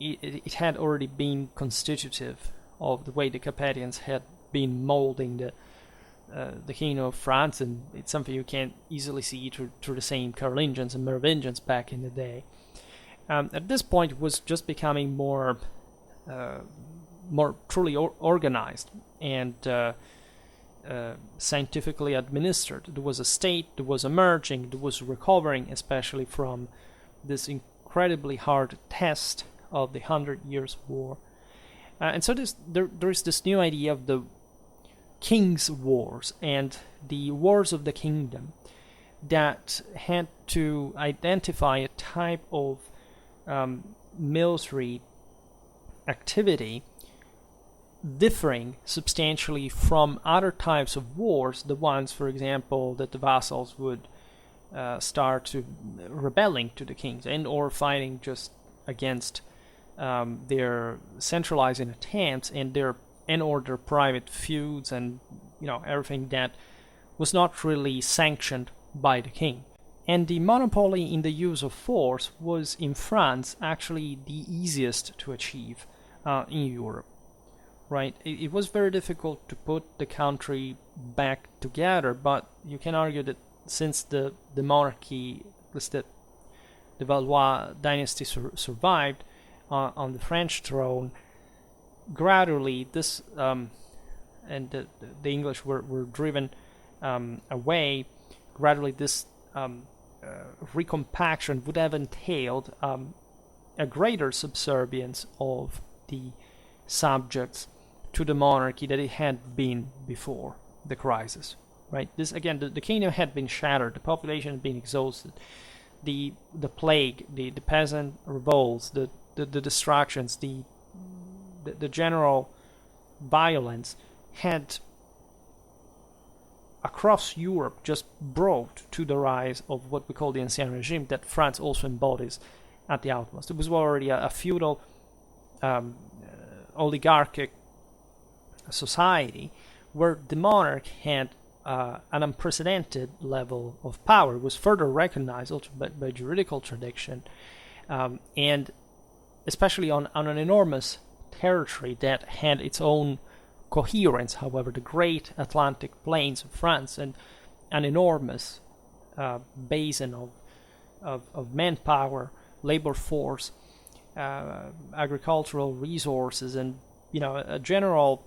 It had already been constitutive of the way the Capetians had been molding the kingdom of France, and it's something you can't easily see through the same Carolingians and Merovingians back in the day. At this point, it was just becoming more truly organized, and scientifically administered. There was a state that was emerging, that was recovering, especially from this incredibly hard test of the 100 Years' War. And so there is this new idea of the king's wars and the wars of the kingdom that had to identify a type of military activity differing substantially from other types of wars, the ones, for example, that the vassals would start to rebelling to the kings and or fighting just against their centralizing attempts and their private feuds and everything that was not really sanctioned by the king. And the monopoly in the use of force was in France actually the easiest to achieve in Europe. Right, it was very difficult to put the country back together, but you can argue that since the monarchy, the Valois dynasty survived on the French throne, gradually this and the English were driven away. Gradually, this recompaction would have entailed a greater subservience of the subjects to the monarchy that it had been before the crisis. Right. This again, the kingdom had been shattered. The population had been exhausted. The plague, the peasant revolts, the distractions, the general violence had across Europe just brought to the rise of what we call the Ancien Regime that France also embodies at the utmost. It was already a feudal oligarchic society where the monarch had an unprecedented level of power. It was further recognized also by juridical tradition, and especially on an enormous territory that had its own coherence. However, the great Atlantic plains of France and an enormous basin of manpower, labor force, agricultural resources, and a general,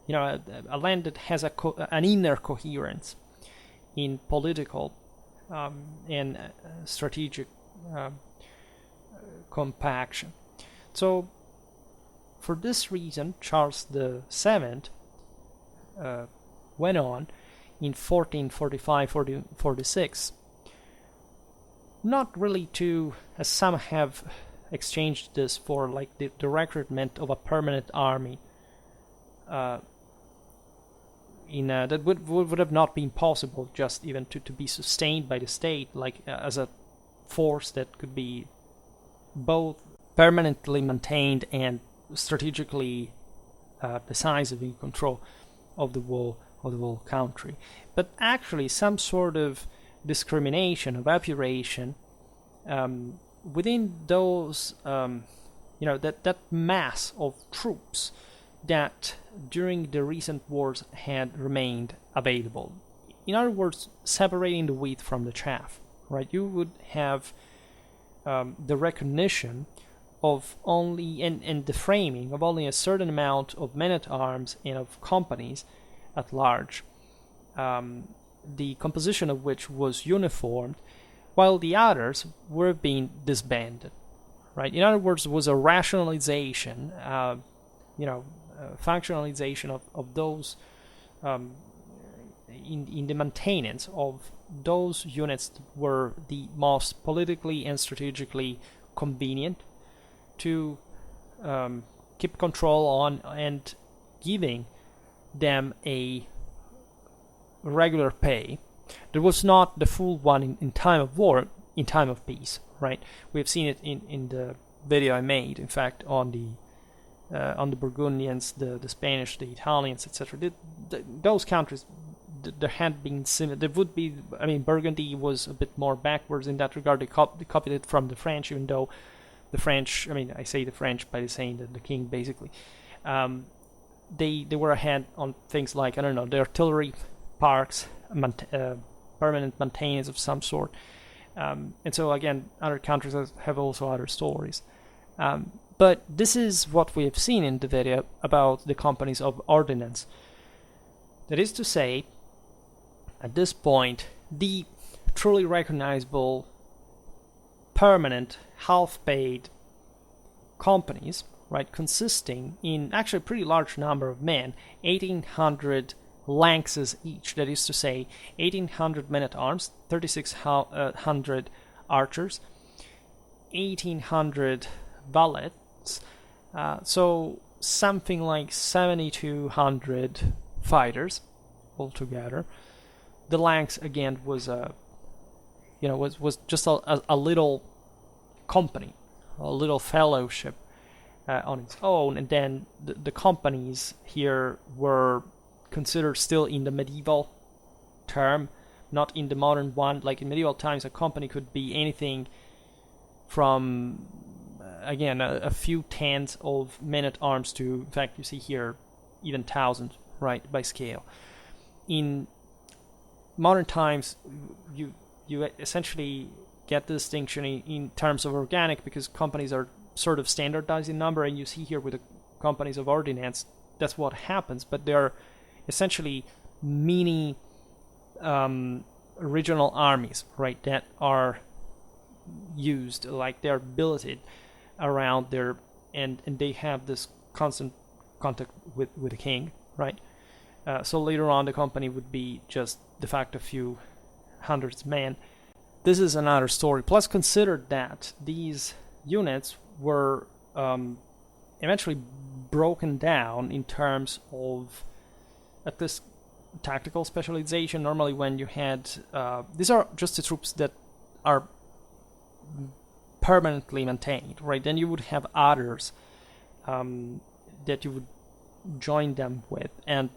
a land that has an inner coherence in political and strategic compaction. So, for this reason, Charles VII went on in 1445-46, not really to, as some have exchanged this for, like the recruitment of a permanent army. That would have not been possible just even to be sustained by the state, like as a force that could be both permanently maintained and strategically decisive in control of the whole country. But actually, some sort of discrimination, of epuration within those, that mass of troops that during the recent wars had remained available. In other words, separating the wheat from the chaff, right? You would have the recognition of only, and the framing of only a certain amount of men-at-arms and of companies at large, the composition of which was uniformed, while the others were being disbanded, right? In other words, it was a rationalization, functionalization of those in the maintenance of those units that were the most politically and strategically convenient to keep control on, and giving them a regular pay. There was not the full one in time of war, in time of peace, right? We have seen it in the video I made, in fact, on the Burgundians, the Spanish, the Italians, etc. Those countries, there had been similar. There would be. I mean, Burgundy was a bit more backwards in that regard. They copied it from the French, even though the French. I mean, I say the French by saying that the king, basically. They were ahead on things like, I don't know, the artillery parks, permanent maintenance of some sort, and so again, other countries have also other stories. But this is what we have seen in the video about the companies of ordnance. That is to say, at this point, the truly recognizable permanent half-paid companies, right, consisting in actually a pretty large number of men, 1,800 lances each, that is to say 1,800 men-at-arms, 3,600 archers, 1,800 valets, so something like 7,200 fighters altogether. The Lanx again was was just a little company, a little fellowship on its own, and then the companies here were considered still in the medieval term, not in the modern one. Like in medieval times, a company could be anything from again a few tens of men-at-arms to, in fact, you see here, even thousands, right, by scale. In modern times, you essentially get the distinction in terms of organic, because companies are sort of standardized in number, and you see here with the companies of ordnance, that's what happens, but they're essentially mini regional armies, right, that are used, like they're billeted around there, and they have this constant contact with the king, right? So later on, the company would be just de facto a few hundreds men. This is another story. Plus, consider that these units were eventually broken down in terms of at this tactical specialization. Normally, when you had these are just the troops that are permanently maintained, right? Then you would have others that you would join them with, and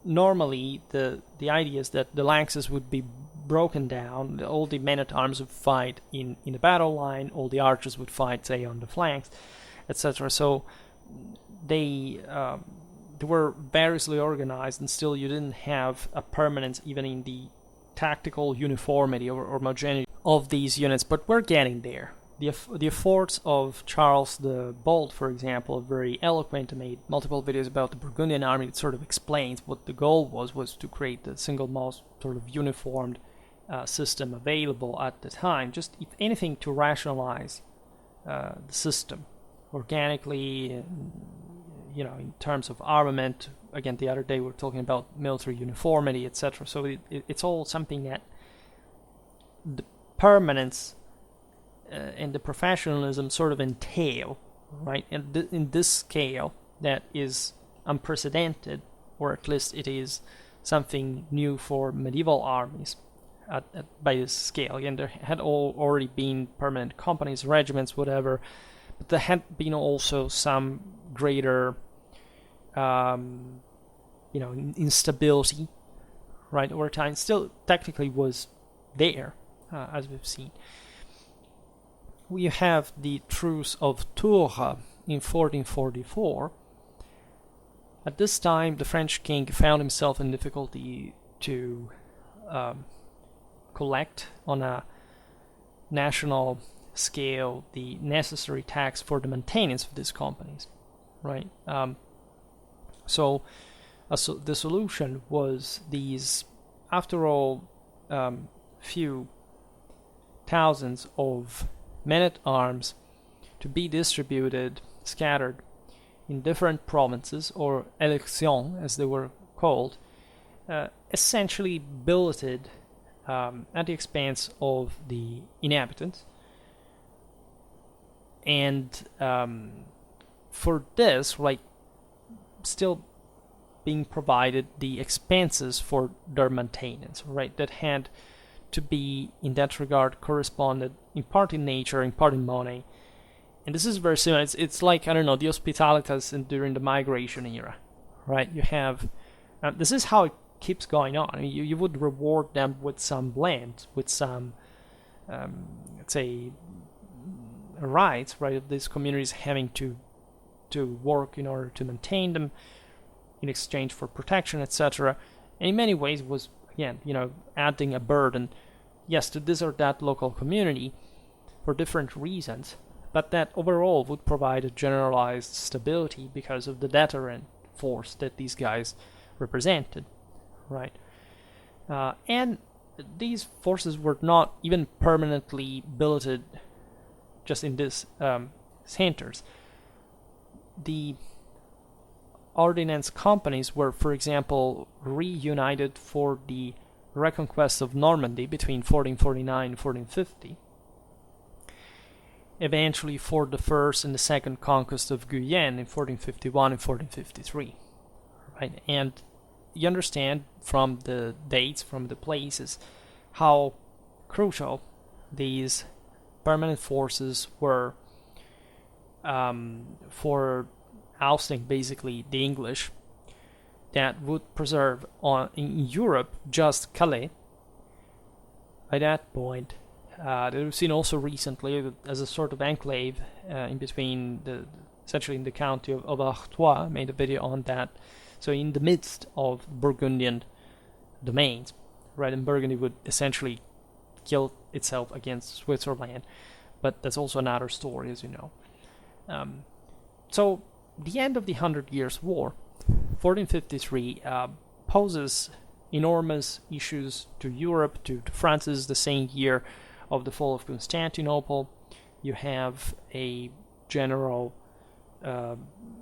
normally the idea is that the lances would be broken down, all the men-at-arms would fight in the battle line, all the archers would fight, say, on the flanks, etc. So they were variously organized, and still you didn't have a permanence even in the tactical uniformity or homogeneity of these units, but we're getting there. The efforts of Charles the Bold, for example, are very eloquent. I made multiple videos about the Burgundian army. It sort of explains what the goal was to create the single most sort of uniformed system available at the time. Just, if anything, to rationalize the system organically, in terms of armament. Again, the other day we were talking about military uniformity, etc. So it's all something that the permanence and the professionalism sort of entail, right? And in this scale, that is unprecedented, or at least it is something new for medieval armies by this scale. Again, there had already been permanent companies, regiments, whatever, but there had been also some greater, instability, right, over time. Still, technically, was there, as we've seen. We have the Truce of Tours in 1444. At this time, the French king found himself in difficulty to collect on a national scale the necessary tax for the maintenance of these companies, right? So the solution was these, after all, few thousands of men-at-arms to be distributed, scattered in different provinces, or élections as they were called, essentially billeted at the expense of the inhabitants. And for this, like, still being provided the expenses for their maintenance, right, that had to be, in that regard, corresponded in part in nature, in part in money. And this is very similar. It's like, I don't know, the hospitalitas during the migration era, right? You have, this is how it keeps going on. I mean, you would reward them with some land, with some, let's say, rights, right, of these communities having to work in order to maintain them in exchange for protection, etc. And in many ways was, again, adding a burden, yes, to this or that local community for different reasons, but that overall would provide a generalized stability because of the deterrent force that these guys represented. right? And these forces were not even permanently billeted just in these centers. The ordnance companies were, for example, reunited for the reconquest of Normandy between 1449 and 1450, eventually for the first and the second conquest of Guyenne in 1451 and 1453, right? And you understand from the dates, from the places, how crucial these permanent forces were for ousting basically the English that would preserve in Europe just Calais. By that point, we've seen also recently as a sort of enclave in between essentially in the county of Artois. I made a video on that. So in the midst of Burgundian domains, right? And Burgundy would essentially kill itself against Switzerland, but that's also another story, as you know. So the end of the 100 Years' War, 1453, poses enormous issues to Europe, to France. Is the same year of the fall of Constantinople. You have a general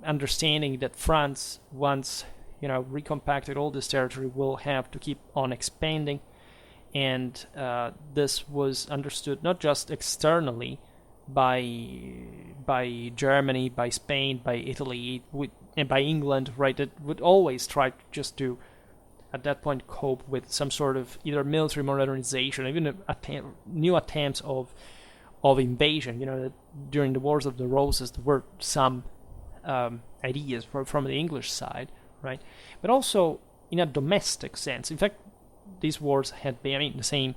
understanding that France, once recompacted all this territory, will have to keep on expanding, and this was understood not just externally by Germany, by Spain, by Italy, and by England, right? That would always try just to, at that point, cope with some sort of either military modernization, even new attempts of invasion. That during the Wars of the Roses, there were some ideas from the English side, right? But also in a domestic sense. In fact, these wars had been, the same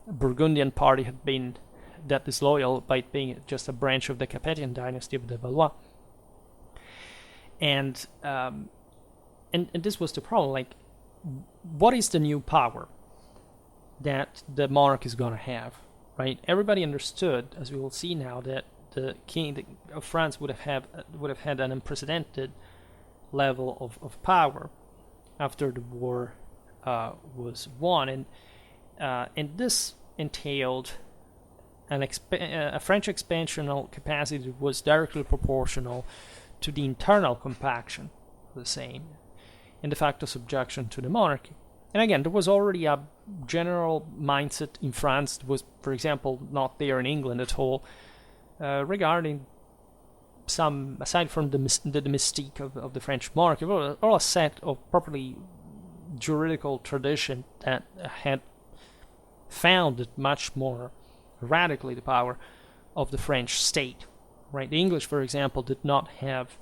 Burgundian party had been that disloyal by it being just a branch of the Capetian dynasty of the Valois. And this was the problem. Like, what is the new power that the monarch is going to have, right? Everybody understood, as we will see now, that the king of France would have had an unprecedented level of power after the war was won, and this entailed a French expansional capacity that was directly proportional to the internal compaction of the same, and de facto subjection to the monarchy. And again, there was already a general mindset in France that was, for example, not there in England at all, regarding some, aside from the mystique of the French monarchy, or a set of properly juridical tradition that had founded much more radically the power of the French state, right? The English, for example, did not have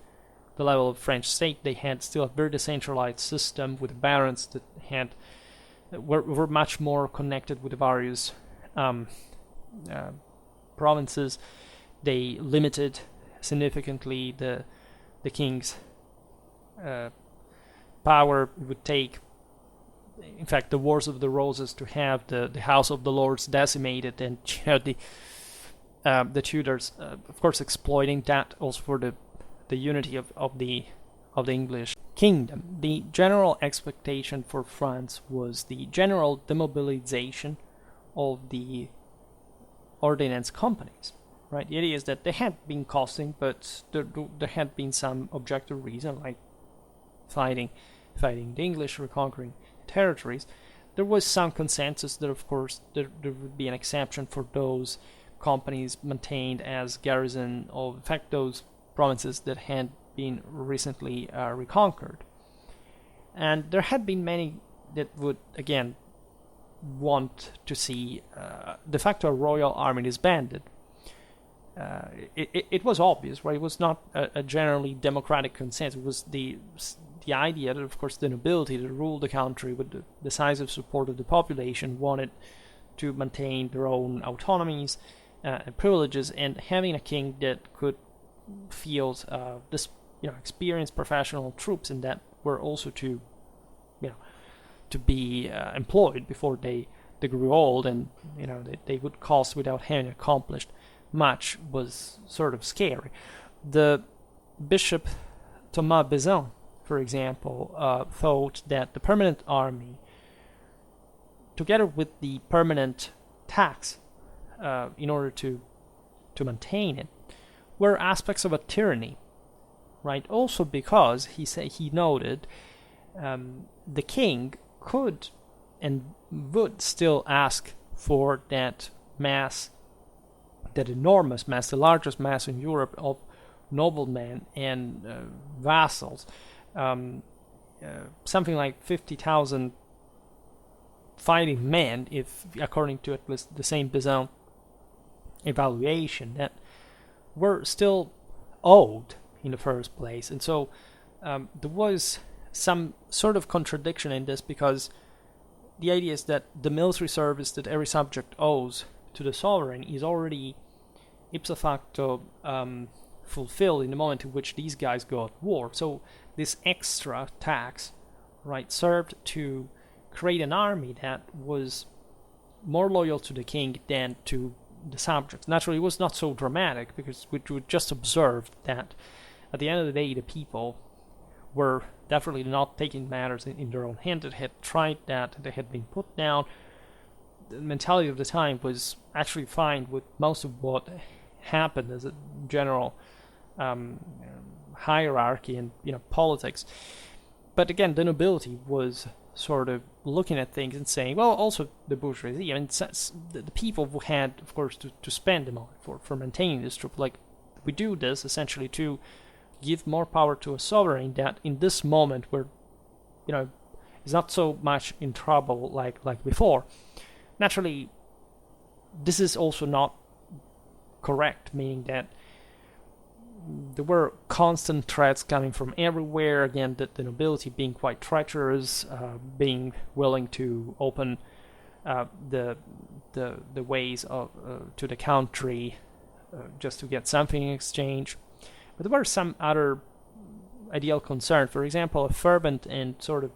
the level of French state. They had still a very decentralized system with barons that were much more connected with the various provinces. They limited significantly the king's power. It would take, in fact, the Wars of the Roses to have the House of the Lords decimated, and the Tudors, of course, exploiting that also for the unity of the English kingdom. The general expectation for France was the general demobilization of the ordnance companies. Right, the idea is that they had been costing, but there had been some objective reason, like fighting the English, reconquering territories. There was some consensus that, of course, there would be an exception for those companies maintained as garrison of, in fact, those provinces that had been recently reconquered. And there had been many that would, again, want to see de facto a royal army disbanded. It was obvious, right? It was not a generally democratic consensus. It was the idea that, of course, the nobility that ruled the country with the decisive support of the population wanted to maintain their own autonomies and privileges, and having a king that could field this, experienced professional troops, and that were also to be employed before they grew old, and they would cost without having accomplished much, was sort of scary. The Bishop Thomas Bézin for example, thought that the permanent army, together with the permanent tax, in order to maintain it, were aspects of a tyranny, right? Also because he noted the king could and would still ask for that mass, that enormous mass, the largest mass in Europe of noblemen and vassals, something like 50,000 fighting men, if according to at least the same Bizan evaluation, that were still owed in the first place. And so there was some sort of contradiction in this, because the idea is that the military service that every subject owes to the sovereign is already ipso facto fulfilled in the moment in which these guys go at war. So this extra tax, right, served to create an army that was more loyal to the king than to the subjects. Naturally, it was not so dramatic, because we would just observe that at the end of the day, the people were definitely not taking matters in their own hands. They had tried that, they had been put down. The mentality of the time was actually fine with most of what happened as a general hierarchy and politics. But again, the nobility was sort of looking at things and saying, well, also the bourgeoisie, I mean, the people who had, of course, to spend the money for maintaining this troop. Like, we do this essentially to give more power to a sovereign that in this moment where, is not so much in trouble like before. Naturally, this is also not correct, meaning that there were constant threats coming from everywhere. Again, the nobility being quite treacherous, being willing to open the ways of to the country just to get something in exchange. But there were some other ideal concerns. For example, a fervent and sort of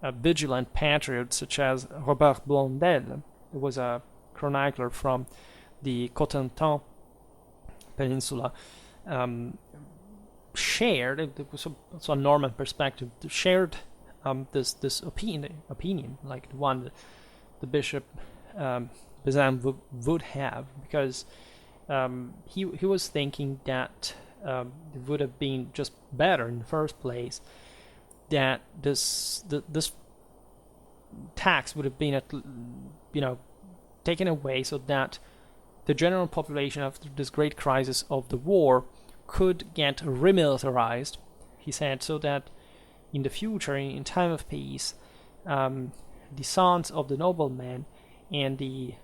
a vigilant patriot such as Robert Blondel, who was a chronicler from the Cotentin Peninsula, shared, it was also a Norman perspective, shared this opinion, like the one that the Bishop Bazin would have, because he was thinking that it would have been just better in the first place that this tax would have been taken away, so that the general population after this great crisis of the war could get remilitarized, he said, so that in the future, in time of peace, the sons of the noblemen and the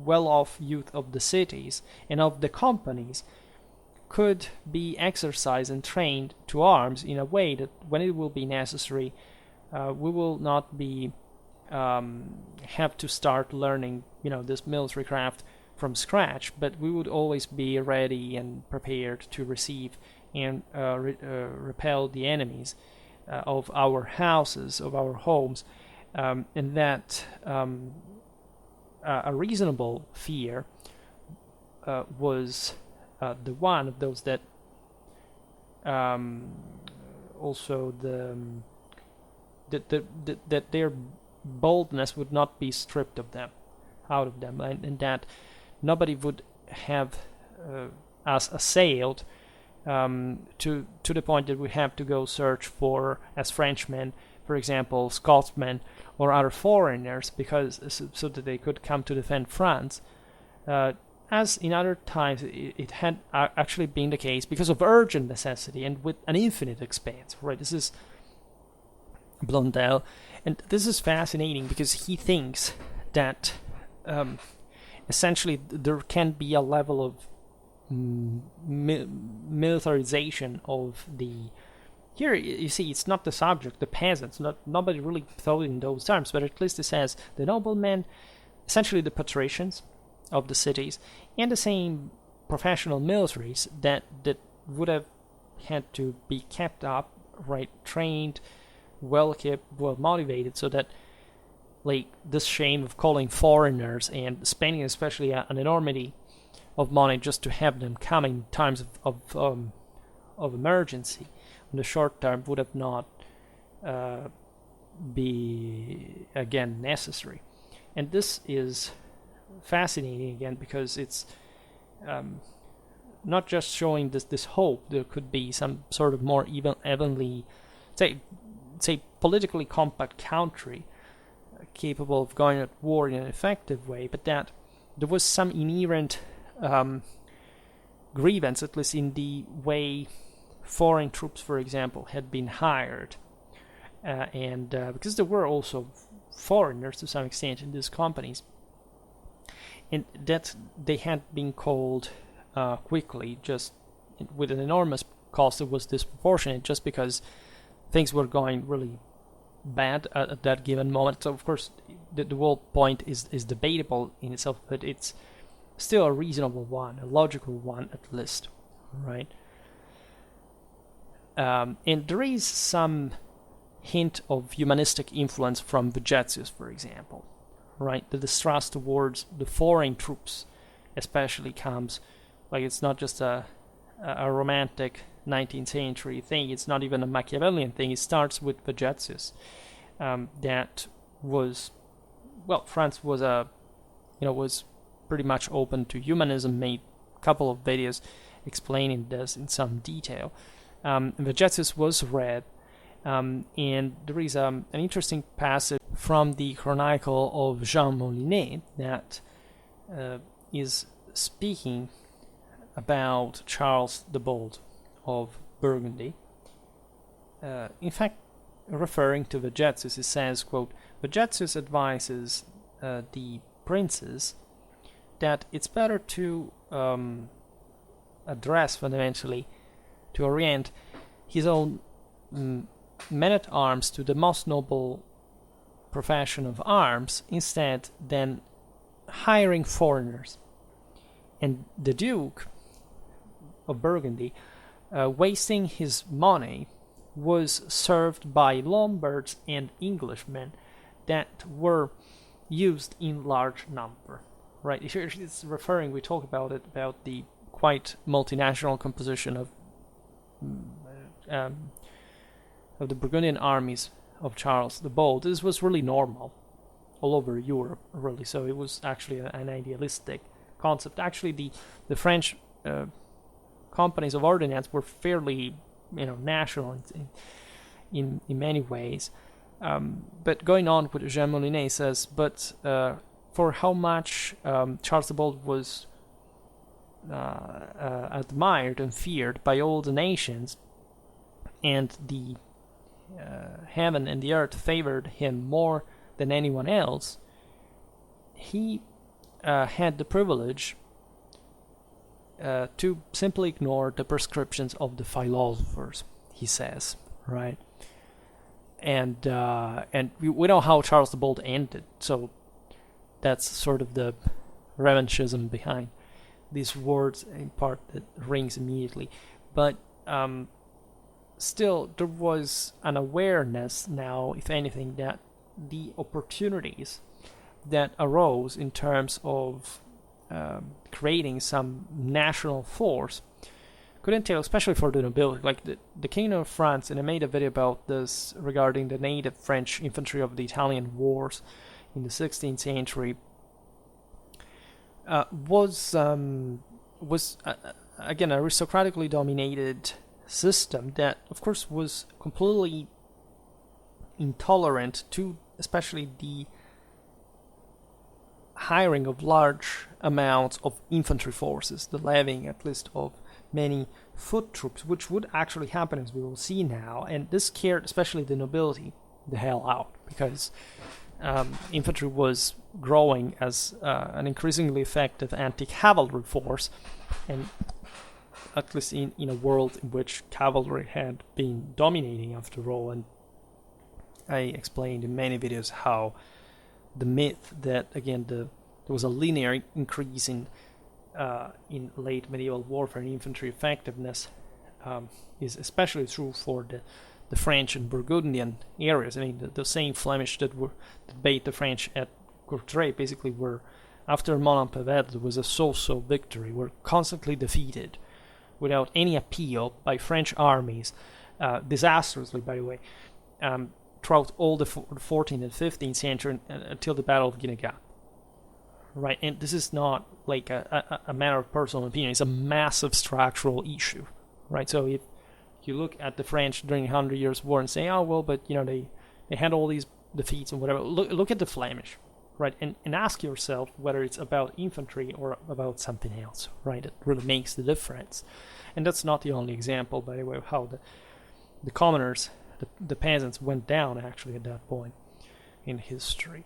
well-off youth of the cities and of the companies could be exercised and trained to arms in a way that when it will be necessary, we will not be have to start learning, this military craft from scratch, but we would always be ready and prepared to receive and repel the enemies of our houses, of our homes, and that a reasonable fear was the one of those that also that their boldness would not be stripped out of them, and that nobody would have us assailed to the point that we have to go search for, as Frenchmen, for example, Scotsmen or other foreigners, because so that they could come to defend France. As in other times, it had actually been the case because of urgent necessity and with an infinite expanse. Right? This is Blondel, and this is fascinating because he thinks that essentially there can be a level of militarization of the. Here you see, it's not the subject, the peasants. Nobody really thought in those terms, but at least it says the noblemen, essentially the patricians of the cities, and the same professional militaries that would have had to be kept up, right, trained, well kept, well motivated, so that like this shame of calling foreigners and spending especially an enormity of money just to have them come in times of emergency in the short term would have not be again necessary. And this is fascinating again because it's not just showing this hope there could be some sort of more evenly, say politically compact country capable of going at war in an effective way, but that there was some inherent grievance, at least in the way foreign troops, for example, had been hired, and because there were also foreigners to some extent in these companies, and that they had been called quickly, just with an enormous cost that was disproportionate, just because things were going really bad at that given moment. So of course the whole point is debatable in itself, but it's still a reasonable one, a logical one at least, right? And there is some hint of humanistic influence from Vegetius, for example, right? The distrust towards the foreign troops especially comes, like, it's not just a romantic 19th century thing, it's not even a Machiavellian thing, it starts with Vegetius. That was, well, France was was pretty much open to humanism, made a couple of videos explaining this in some detail. Vegetius was read, and there is an interesting passage from the Chronicle of Jean Molinet that is speaking about Charles the Bold of Burgundy. In fact, referring to Vegetius, it says, quote, Vegetius advises the princes that it's better to address, fundamentally, to orient his own men-at-arms to the most noble profession of arms instead than hiring foreigners. And the Duke of Burgundy, wasting his money, was served by Lombards and Englishmen that were used in large number. Right? It's referring, we talk about it, about the quite multinational composition of the Burgundian armies of Charles the Bold. This was really normal all over Europe, really. So it was actually an idealistic concept. Actually, the French companies of ordnance were fairly, national in many ways. But going on with Jean Molinet says, but for how much Charles the Bold was admired and feared by all the nations, and the heaven and the earth favored him more than anyone else, he had the privilege to simply ignore the prescriptions of the philosophers, he says, right? And we know how Charles the Bold ended, so that's sort of the revanchism behind these words, in part, that rings immediately. But still, there was an awareness now, if anything, that the opportunities that arose in terms of creating some national force could entail, especially for the nobility, like the Kingdom of France, and I made a video about this regarding the native French infantry of the Italian wars in the 16th century, was again, an aristocratically dominated system that, of course, was completely intolerant to especially the hiring of large amounts of infantry forces, the levying at least of many foot troops, which would actually happen, as we will see now. And this scared especially the nobility the hell out, because infantry was growing as an increasingly effective anti-cavalry force, and at least in a world in which cavalry had been dominating after all. And I explained in many videos how the myth that, again, there was a linear increase in late medieval warfare and infantry effectiveness is especially true for the French and Burgundian areas. I mean, the same Flemish that bait the French at Courtrai basically were, after Mortes-payes, there was a so-so victory, were constantly defeated without any appeal by French armies disastrously, by the way, throughout all the 14th and 15th century until the Battle of Guinegate. Right, and this is not like a matter of personal opinion. It's a massive structural issue, right? So if you look at the French during the 100 Years' War and say, oh well, but they had all these defeats and whatever. Look at the Flemish, right? And ask yourself whether it's about infantry or about something else, right? It really makes the difference. And that's not the only example, by the way, of how the commoners, the peasants, went down actually at that point in history.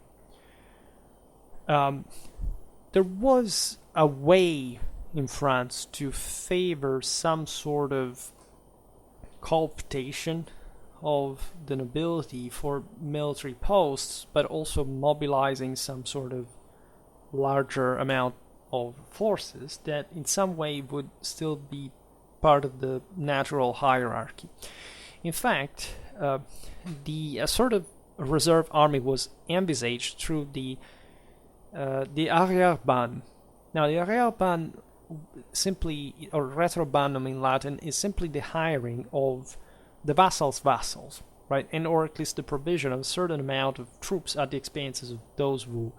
There was a way in France to favor some sort of cooptation of the nobility for military posts, but also mobilizing some sort of larger amount of forces that in some way would still be part of the natural hierarchy. In fact, the sort of reserve army was envisaged through the arrière-ban. Now, the arrière-ban simply, or retrobandum in Latin, is simply the hiring of the vassals' vassals, right? And or at least the provision of a certain amount of troops at the expenses of those who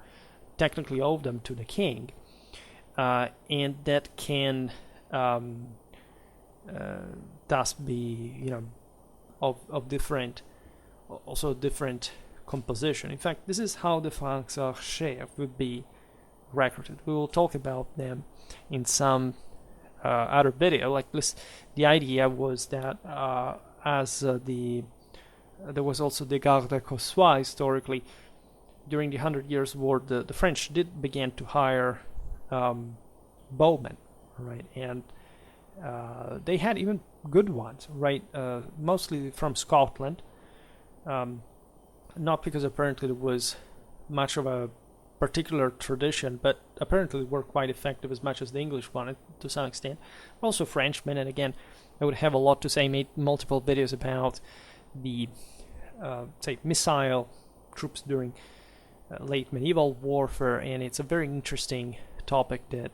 technically owe them to the king, and that can thus be, of different, also different composition. In fact, this is how the Francs Archers would be recruited. We will talk about them in some other video. Like this, the idea was that there was also the Garde Cossois historically. During the 100 Years' War, the French did begin to hire bowmen, right? And they had even good ones, right? Mostly from Scotland. Not because apparently there was much of a particular tradition, but apparently were quite effective as much as the English wanted to some extent. Also Frenchmen, and again, I would have a lot to say, made multiple videos about the, say, missile troops during late medieval warfare, and it's a very interesting topic that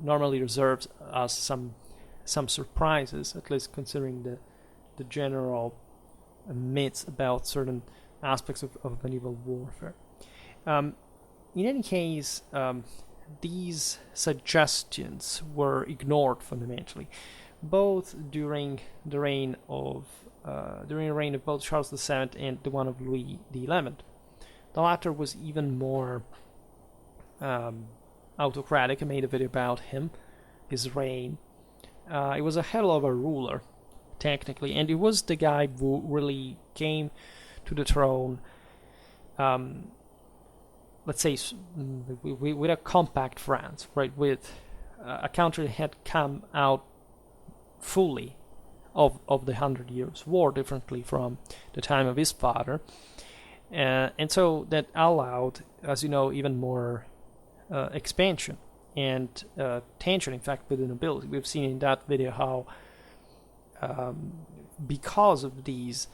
normally reserves us some surprises, at least considering the general myths about certain aspects of medieval warfare. In any case, these suggestions were ignored fundamentally, both during the reign of both Charles VII and the one of Louis XI. The latter was even more autocratic. I made a video about him, his reign. He was a hell of a ruler, technically, and he was the guy who really came to the throne, let's say, with a compact France, right, with a country that had come out fully of the 100 Years' War, differently from the time of his father, and so that allowed, as you know, even more expansion and tension, in fact, with the nobility. We've seen in that video how because of these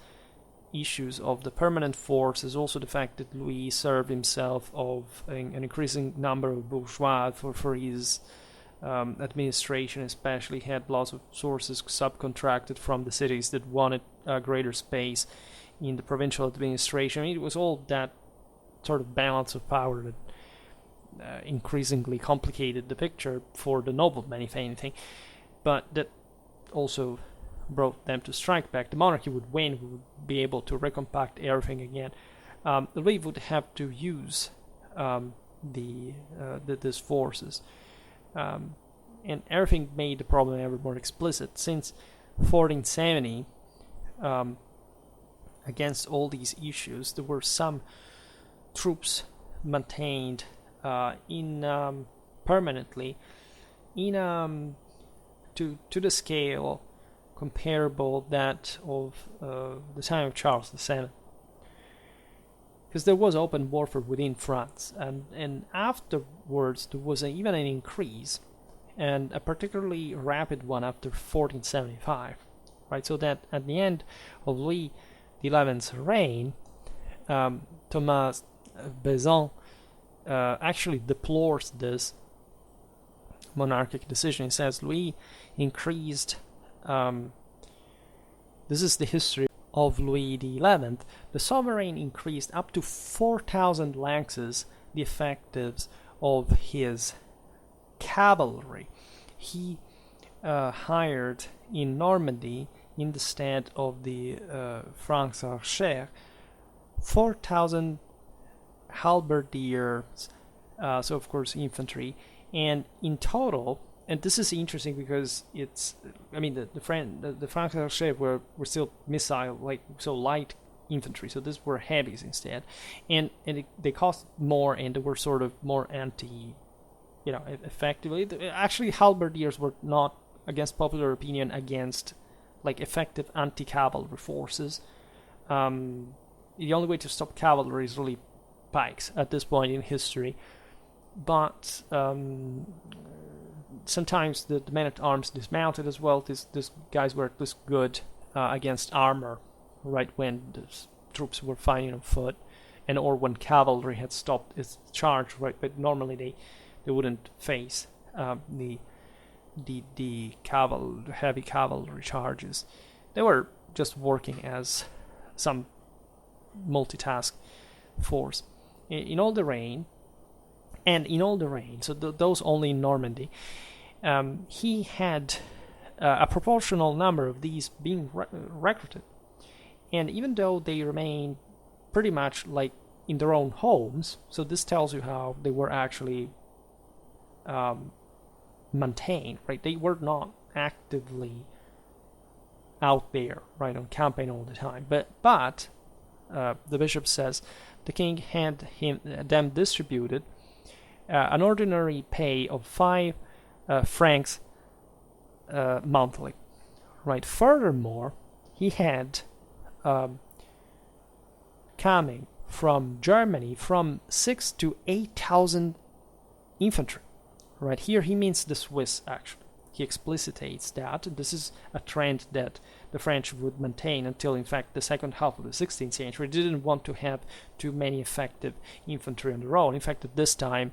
issues of the permanent forces, also the fact that Louis served himself of an increasing number of bourgeois for his administration, especially had lots of sources subcontracted from the cities that wanted greater space in the provincial administration. I mean, it was all that sort of balance of power that increasingly complicated the picture for the noblemen, if anything, but that also brought them to strike back. The monarchy would win, we would be able to recompact everything again. Louis would have to use these forces, and everything made the problem ever more explicit. Since 1470, against all these issues, there were some troops maintained permanently to the scale comparable that of the time of Charles VII, because there was open warfare within France, and afterwards there was even an increase, and a particularly rapid one after 1475, right? So that at the end of Louis XI's reign, Thomas Besant actually deplores this monarchic decision. He says Louis increased this is the history of Louis XI, the sovereign increased up to 4,000 lances the effectives of his cavalry. He hired in Normandy, in the stead of the Francs archers, 4,000 halberdiers, so of course infantry, and in total, and this is interesting because it's, I mean, the Francs archers were still missile, like, so light infantry, so these were heavies instead, and they cost more, and they were sort of more effectively. Actually, halberdiers were not, against popular opinion, against like effective anti-cavalry forces. The only way to stop cavalry is really pikes at this point in history, but sometimes the men-at-arms dismounted as well. These guys were at least good against armor, right, when the troops were fighting on foot, and or when cavalry had stopped its charge, right, but normally they wouldn't face the heavy cavalry charges. They were just working as some multitask force. In all the reign, so those only in Normandy, he had a proportional number of these being recruited. And even though they remained pretty much like in their own homes, so this tells you how they were actually maintained, right? They were not actively out there, right, on campaign all the time. But the bishop says the king had them distributed an ordinary pay of 5 francs monthly, right? Furthermore, he had coming from Germany from 6,000 to 8,000 infantry. Right here, he means the Swiss, actually. He explicitates that. This is a trend that the French would maintain until, in fact, the second half of the 16th century. They didn't want to have too many effective infantry on their own. In fact, at this time,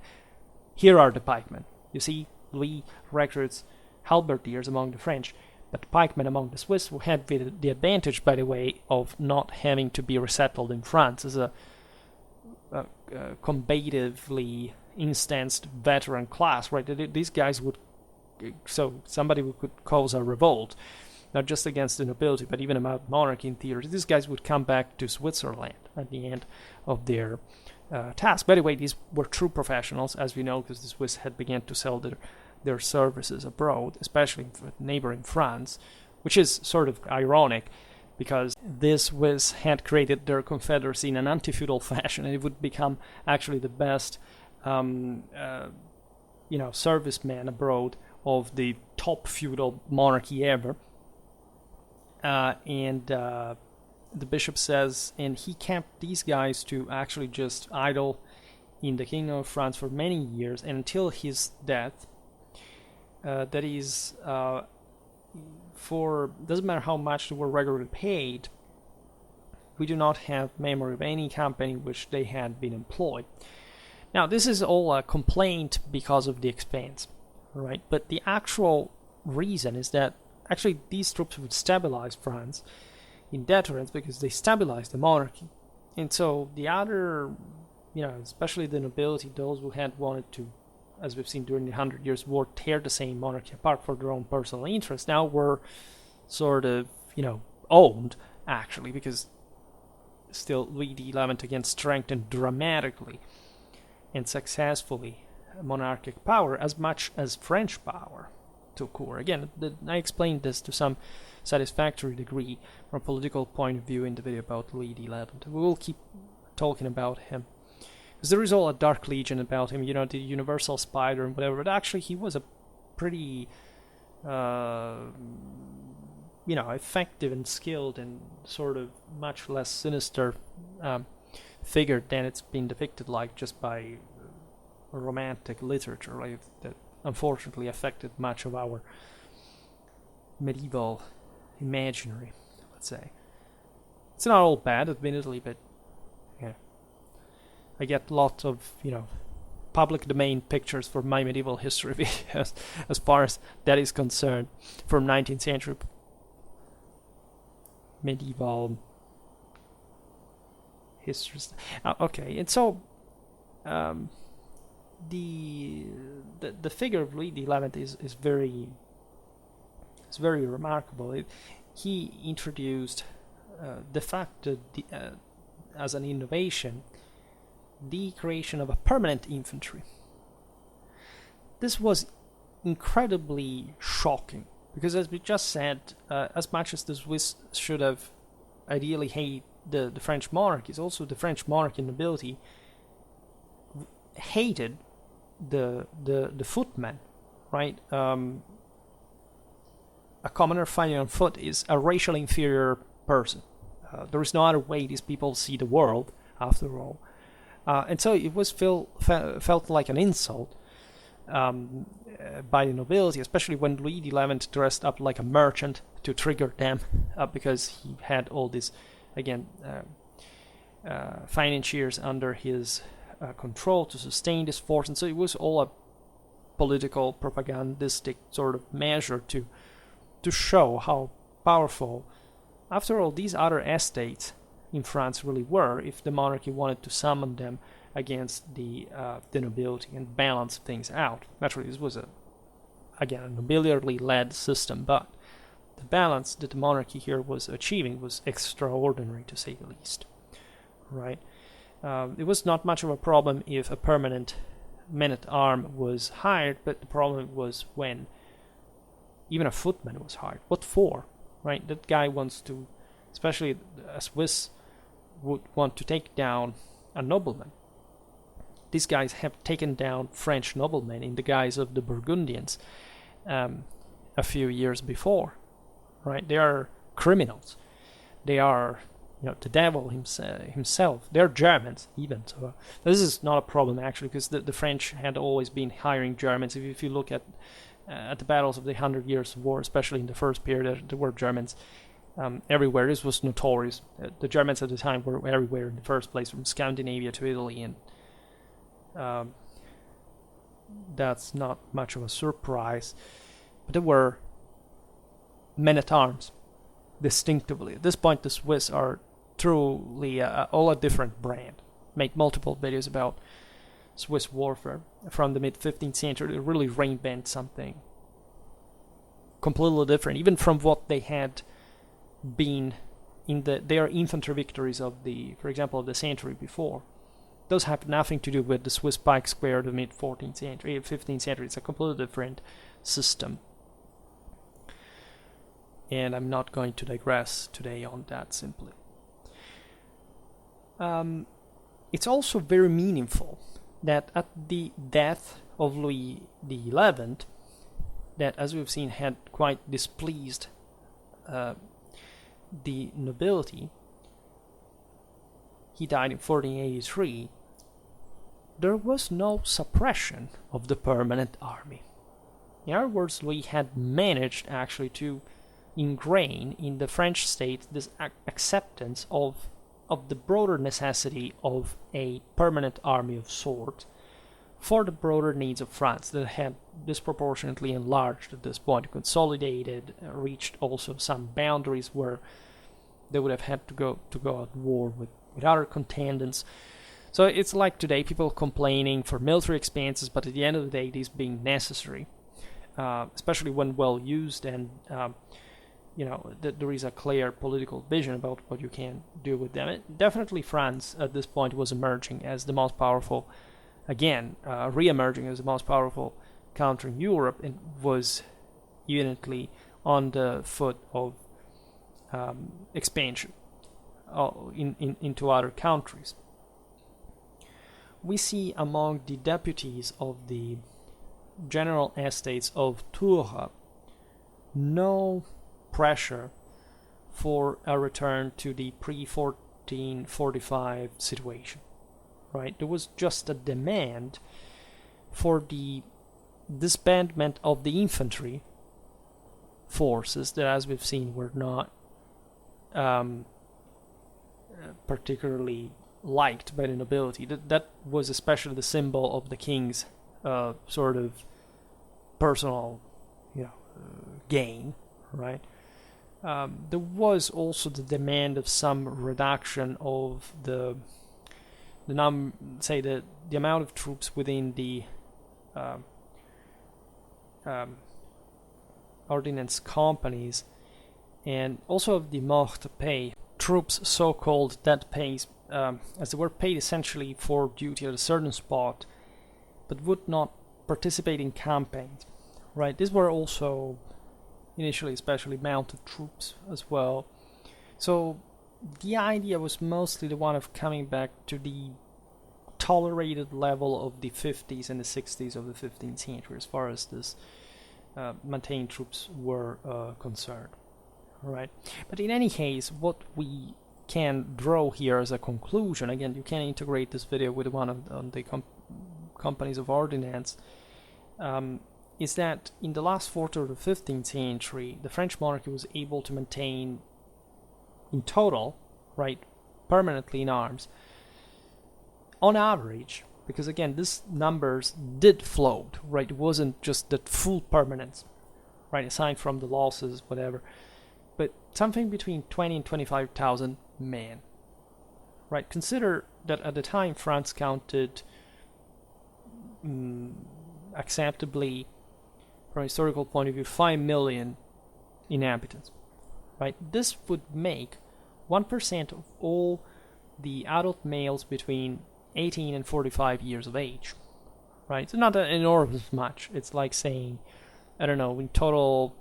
here are the pikemen. You see, Louis recruits halberdiers among the French, but pikemen among the Swiss who had the advantage, by the way, of not having to be resettled in France as a combatively instanced veteran class, right? These guys would, so somebody who could cause a revolt, not just against the nobility, but even about monarchy in theory. These guys would come back to Switzerland at the end of their task. By the way, these were true professionals, as we know, because the Swiss had begun to sell their services abroad, especially in neighboring France, which is sort of ironic, because this Swiss had created their confederacy in an anti-feudal fashion, and it would become actually the best serviceman abroad of the top feudal monarchy ever. And the bishop says, and he kept these guys to actually just idle in the Kingdom of France for many years, and until his death. That is, doesn't matter how much they were regularly paid, we do not have memory of any company in which they had been employed. Now, this is all a complaint because of the expense, right? But the actual reason is that actually these troops would stabilize France in deterrence because they stabilized the monarchy. And so the other, especially the nobility, those who had wanted to, as we've seen during the 100 Years' War, tear the same monarchy apart for their own personal interests, now were sort of, owned, actually, because still Louis XI again strengthened dramatically and successfully monarchic power as much as French power took over. Again, I explained this to some satisfactory degree from a political point of view in the video about Louis XI. We will keep talking about him. Because there is all a dark legend about him, the universal spider and whatever, but actually he was a pretty, effective and skilled and sort of much less sinister figure than it's been depicted like just by romantic literature, right, that unfortunately affected much of our medieval imaginary, let's say. It's not all bad, admittedly, but yeah. I get lots of, public domain pictures for my medieval history videos, as far as that is concerned, from 19th century medieval history. Okay, and so the figure of Louis XI is very remarkable. He introduced de facto as an innovation the creation of a permanent infantry. This was incredibly shocking because, as we just said, as much as the Swiss should have ideally hated the French monarchies, also the French monarchy nobility hated the footmen, right? A commoner fighting on foot is a racially inferior person. There is no other way these people see the world, after all. And so it was felt like an insult by the nobility, especially when Louis XI dressed up like a merchant to trigger them, because he had all this, again, financiers under his control to sustain this force. And so it was all a political, propagandistic sort of measure to show how powerful, after all, these other estates in France really were, if the monarchy wanted to summon them against the nobility and balance things out. Naturally, this was a nobiliarly led system, but the balance that the monarchy here was achieving was extraordinary, to say the least. Right? It was not much of a problem if a permanent men-at-arms was hired, but the problem was when even a footman was hired. What for? Right? That guy wants to, especially a Swiss would want to take down a nobleman. These guys have taken down French noblemen in the guise of the Burgundians a few years before. Right? They are criminals. They are, the devil himself. They're Germans even. So this is not a problem actually, because the French had always been hiring Germans. If you look at the battles of the 100 Years' War, especially in the first period, there were Germans everywhere. This was notorious. The Germans at the time were everywhere in the first place, from Scandinavia to Italy, and that's not much of a surprise. But there were men-at-arms, distinctively. At this point, the Swiss are truly all a different brand. Made multiple videos about Swiss warfare from the mid-15th century. They really reinvent something completely different, even from what they had been in their infantry victories of for example, of the century before. Those have nothing to do with the Swiss pike square of the mid-14th century, 15th century. It's a completely different system. And I'm not going to digress today on that simply. It's also very meaningful that at the death of Louis XI, that, as we've seen, had quite displeased the nobility, he died in 1483, there was no suppression of the permanent army. In other words, Louis had managed actually to ingrain in the French state this acceptance of the broader necessity of a permanent army of sorts for the broader needs of France that had disproportionately enlarged at this point, consolidated, reached also some boundaries where they would have had to go at war with other contenders. So it's like today, people complaining for military expenses, but at the end of the day, these being necessary, especially when well used, and there is a clear political vision about what you can do with them. Definitely France at this point was emerging as the most powerful, re-emerging as the most powerful country in Europe, and was evidently on the foot of expansion into other countries. We see among the deputies of the General Estates of Tours no pressure for a return to the pre-1445 situation, right? There was just a demand for the disbandment of the infantry forces that, as we've seen, were not particularly liked by the nobility. That was especially the symbol of the king's sort of personal gain, right? there was also the demand of some reduction of the amount of troops within the ordnance companies, and also of the Mortes-payes troops, so-called that pays, as they were paid essentially for duty at a certain spot, but would not participate in campaigns. Right? These were also initially especially mounted troops as well. So the idea was mostly the one of coming back to the tolerated level of the 50s and the 60s of the 15th century as far as this maintained troops were concerned. Right? But in any case, what we can draw here as a conclusion, again, you can integrate this video with one of the companies of ordnance, is that in the last quarter of the 15th century, the French monarchy was able to maintain in total, right, permanently in arms, on average, because again, these numbers did float, right, it wasn't just that full permanence, right, aside from the losses, whatever, but something between 20 and 25,000 men, right. Consider that at the time France counted acceptably, from a historical point of view, 5 million inhabitants, right? This would make 1% of all the adult males between 18 and 45 years of age, right? So not an enormous much. It's like saying, I don't know, in total,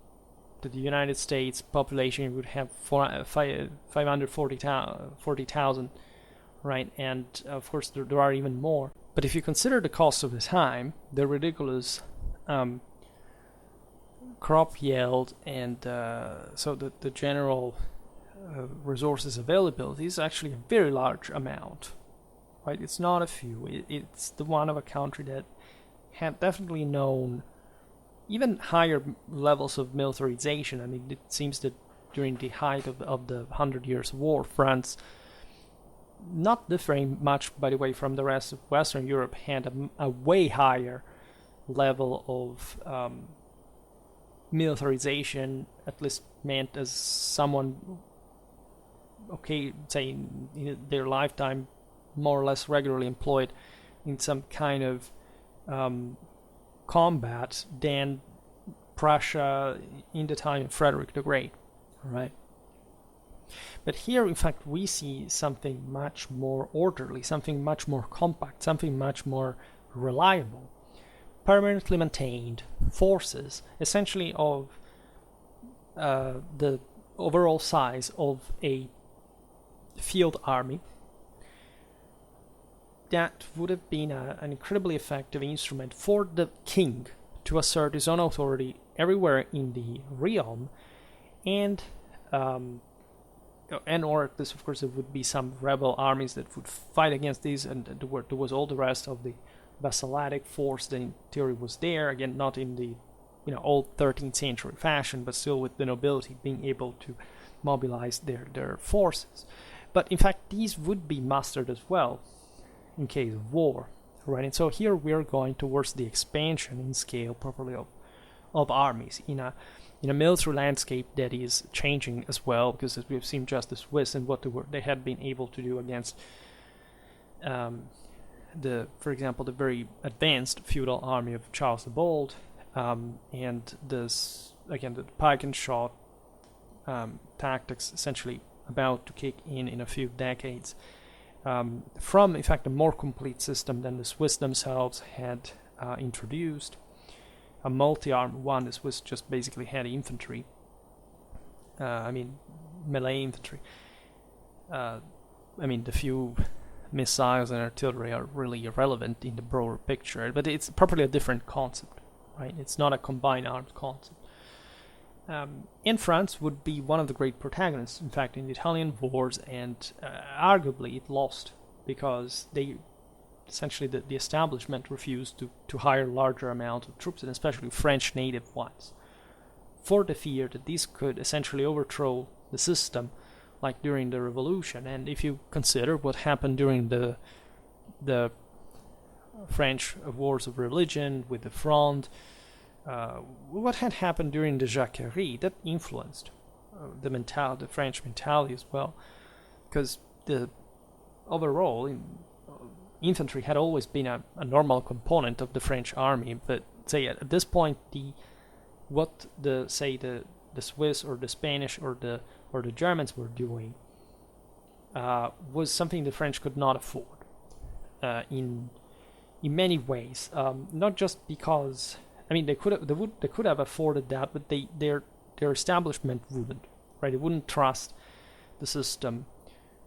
the United States population would have 540,000, right? And of course, there are even more. But if you consider the cost of the time, the ridiculous crop yield, and so the general resources availability is actually a very large amount, right? It's not a few. It's the one of a country that had definitely known even higher levels of militarization. I mean, it seems that during the height of the 100 Years' War, France, not differing much, by the way, from the rest of Western Europe, had a way higher level of militarization, at least meant as someone, okay, say in their lifetime, more or less regularly employed in some kind of combat than Prussia in the time of Frederick the Great, right? But here, in fact, we see something much more orderly, something much more compact, something much more reliable, permanently maintained forces, essentially of the overall size of a field army, that would have been an incredibly effective instrument for the king to assert his own authority everywhere in the realm, and or at least, of course, there would be some rebel armies that would fight against these, and there was all the rest of the vassalitic force that in theory was there, again, not in the old 13th century fashion, but still with the nobility being able to mobilize their forces. But in fact, these would be mustered as well in case of war, right? And so here we are going towards the expansion in scale properly of armies in a military landscape that is changing as well, because as we have seen just the Swiss and what they had been able to do against for example, the very advanced feudal army of Charles the Bold, and this, again, the pike and shot tactics essentially about to kick in a few decades, from, in fact, a more complete system than the Swiss themselves had introduced. A multi-armed one, the Swiss just basically had infantry, melee infantry. The few missiles and artillery are really irrelevant in the broader picture, but it's probably a different concept, right? It's not a combined arms concept. And France would be one of the great protagonists, in fact, in the Italian wars, and arguably it lost because they essentially the establishment refused to hire larger amount of troops, and especially French native ones, for the fear that these could essentially overthrow the system, like during the Revolution. And if you consider what happened during the French wars of religion with the Fronde, what had happened during the Jacquerie, that influenced the French mentality as well, because the overall infantry had always been a normal component of the French army, but say at this point the Swiss or the Spanish or the Germans were doing was something the French could not afford in many ways. Not just because they could have afforded that, but their establishment wouldn't. Right, they wouldn't trust the system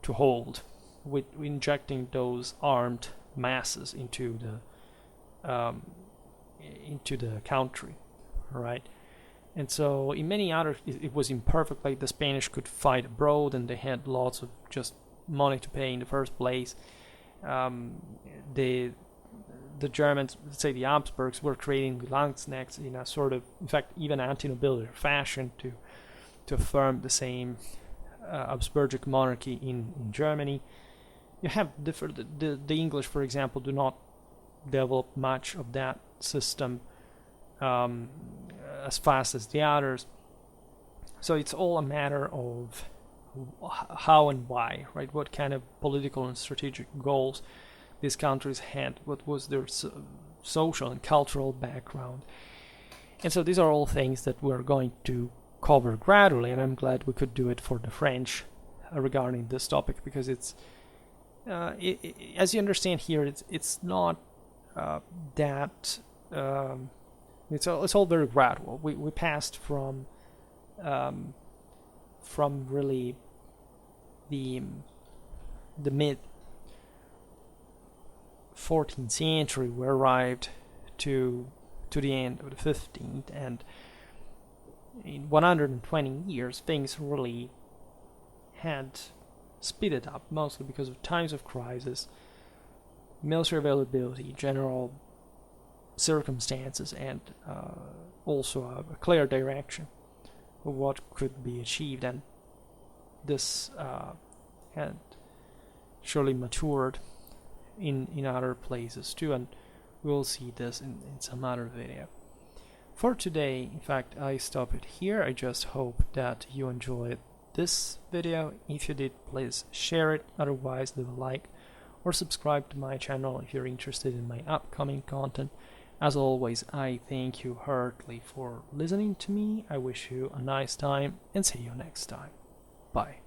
to hold with injecting those armed masses into the country, right? And so in many other, it was imperfect. Like the Spanish could fight abroad, and they had lots of just money to pay in the first place. The Germans, let's say the Habsburgs, were creating Landsknechts in a sort of, in fact, even anti-nobility fashion to affirm the same Habsburgic monarchy in Germany. You have the English, for example, do not develop much of that system as fast as the others. So it's all a matter of how and why, right? What kind of political and strategic goals these countries had, what was their social and cultural background. And so these are all things that we're going to cover gradually, and I'm glad we could do it for the French regarding this topic, because it's as you understand here, it's not that it's all very gradual. We passed from really the mid 14th century, we arrived to the end of the 15th, and in 120 years things really had speeded up, mostly because of times of crisis, military availability, general circumstances, and also a clear direction of what could be achieved. And this had surely matured in other places too, and we'll see this in some other video. For today, in fact, I stop it here. I just hope that you enjoyed this video. If you did, please share it. Otherwise, leave a like or subscribe to my channel if you're interested in my upcoming content. As always, I thank you heartily for listening to me. I wish you a nice time, and see you next time. Bye.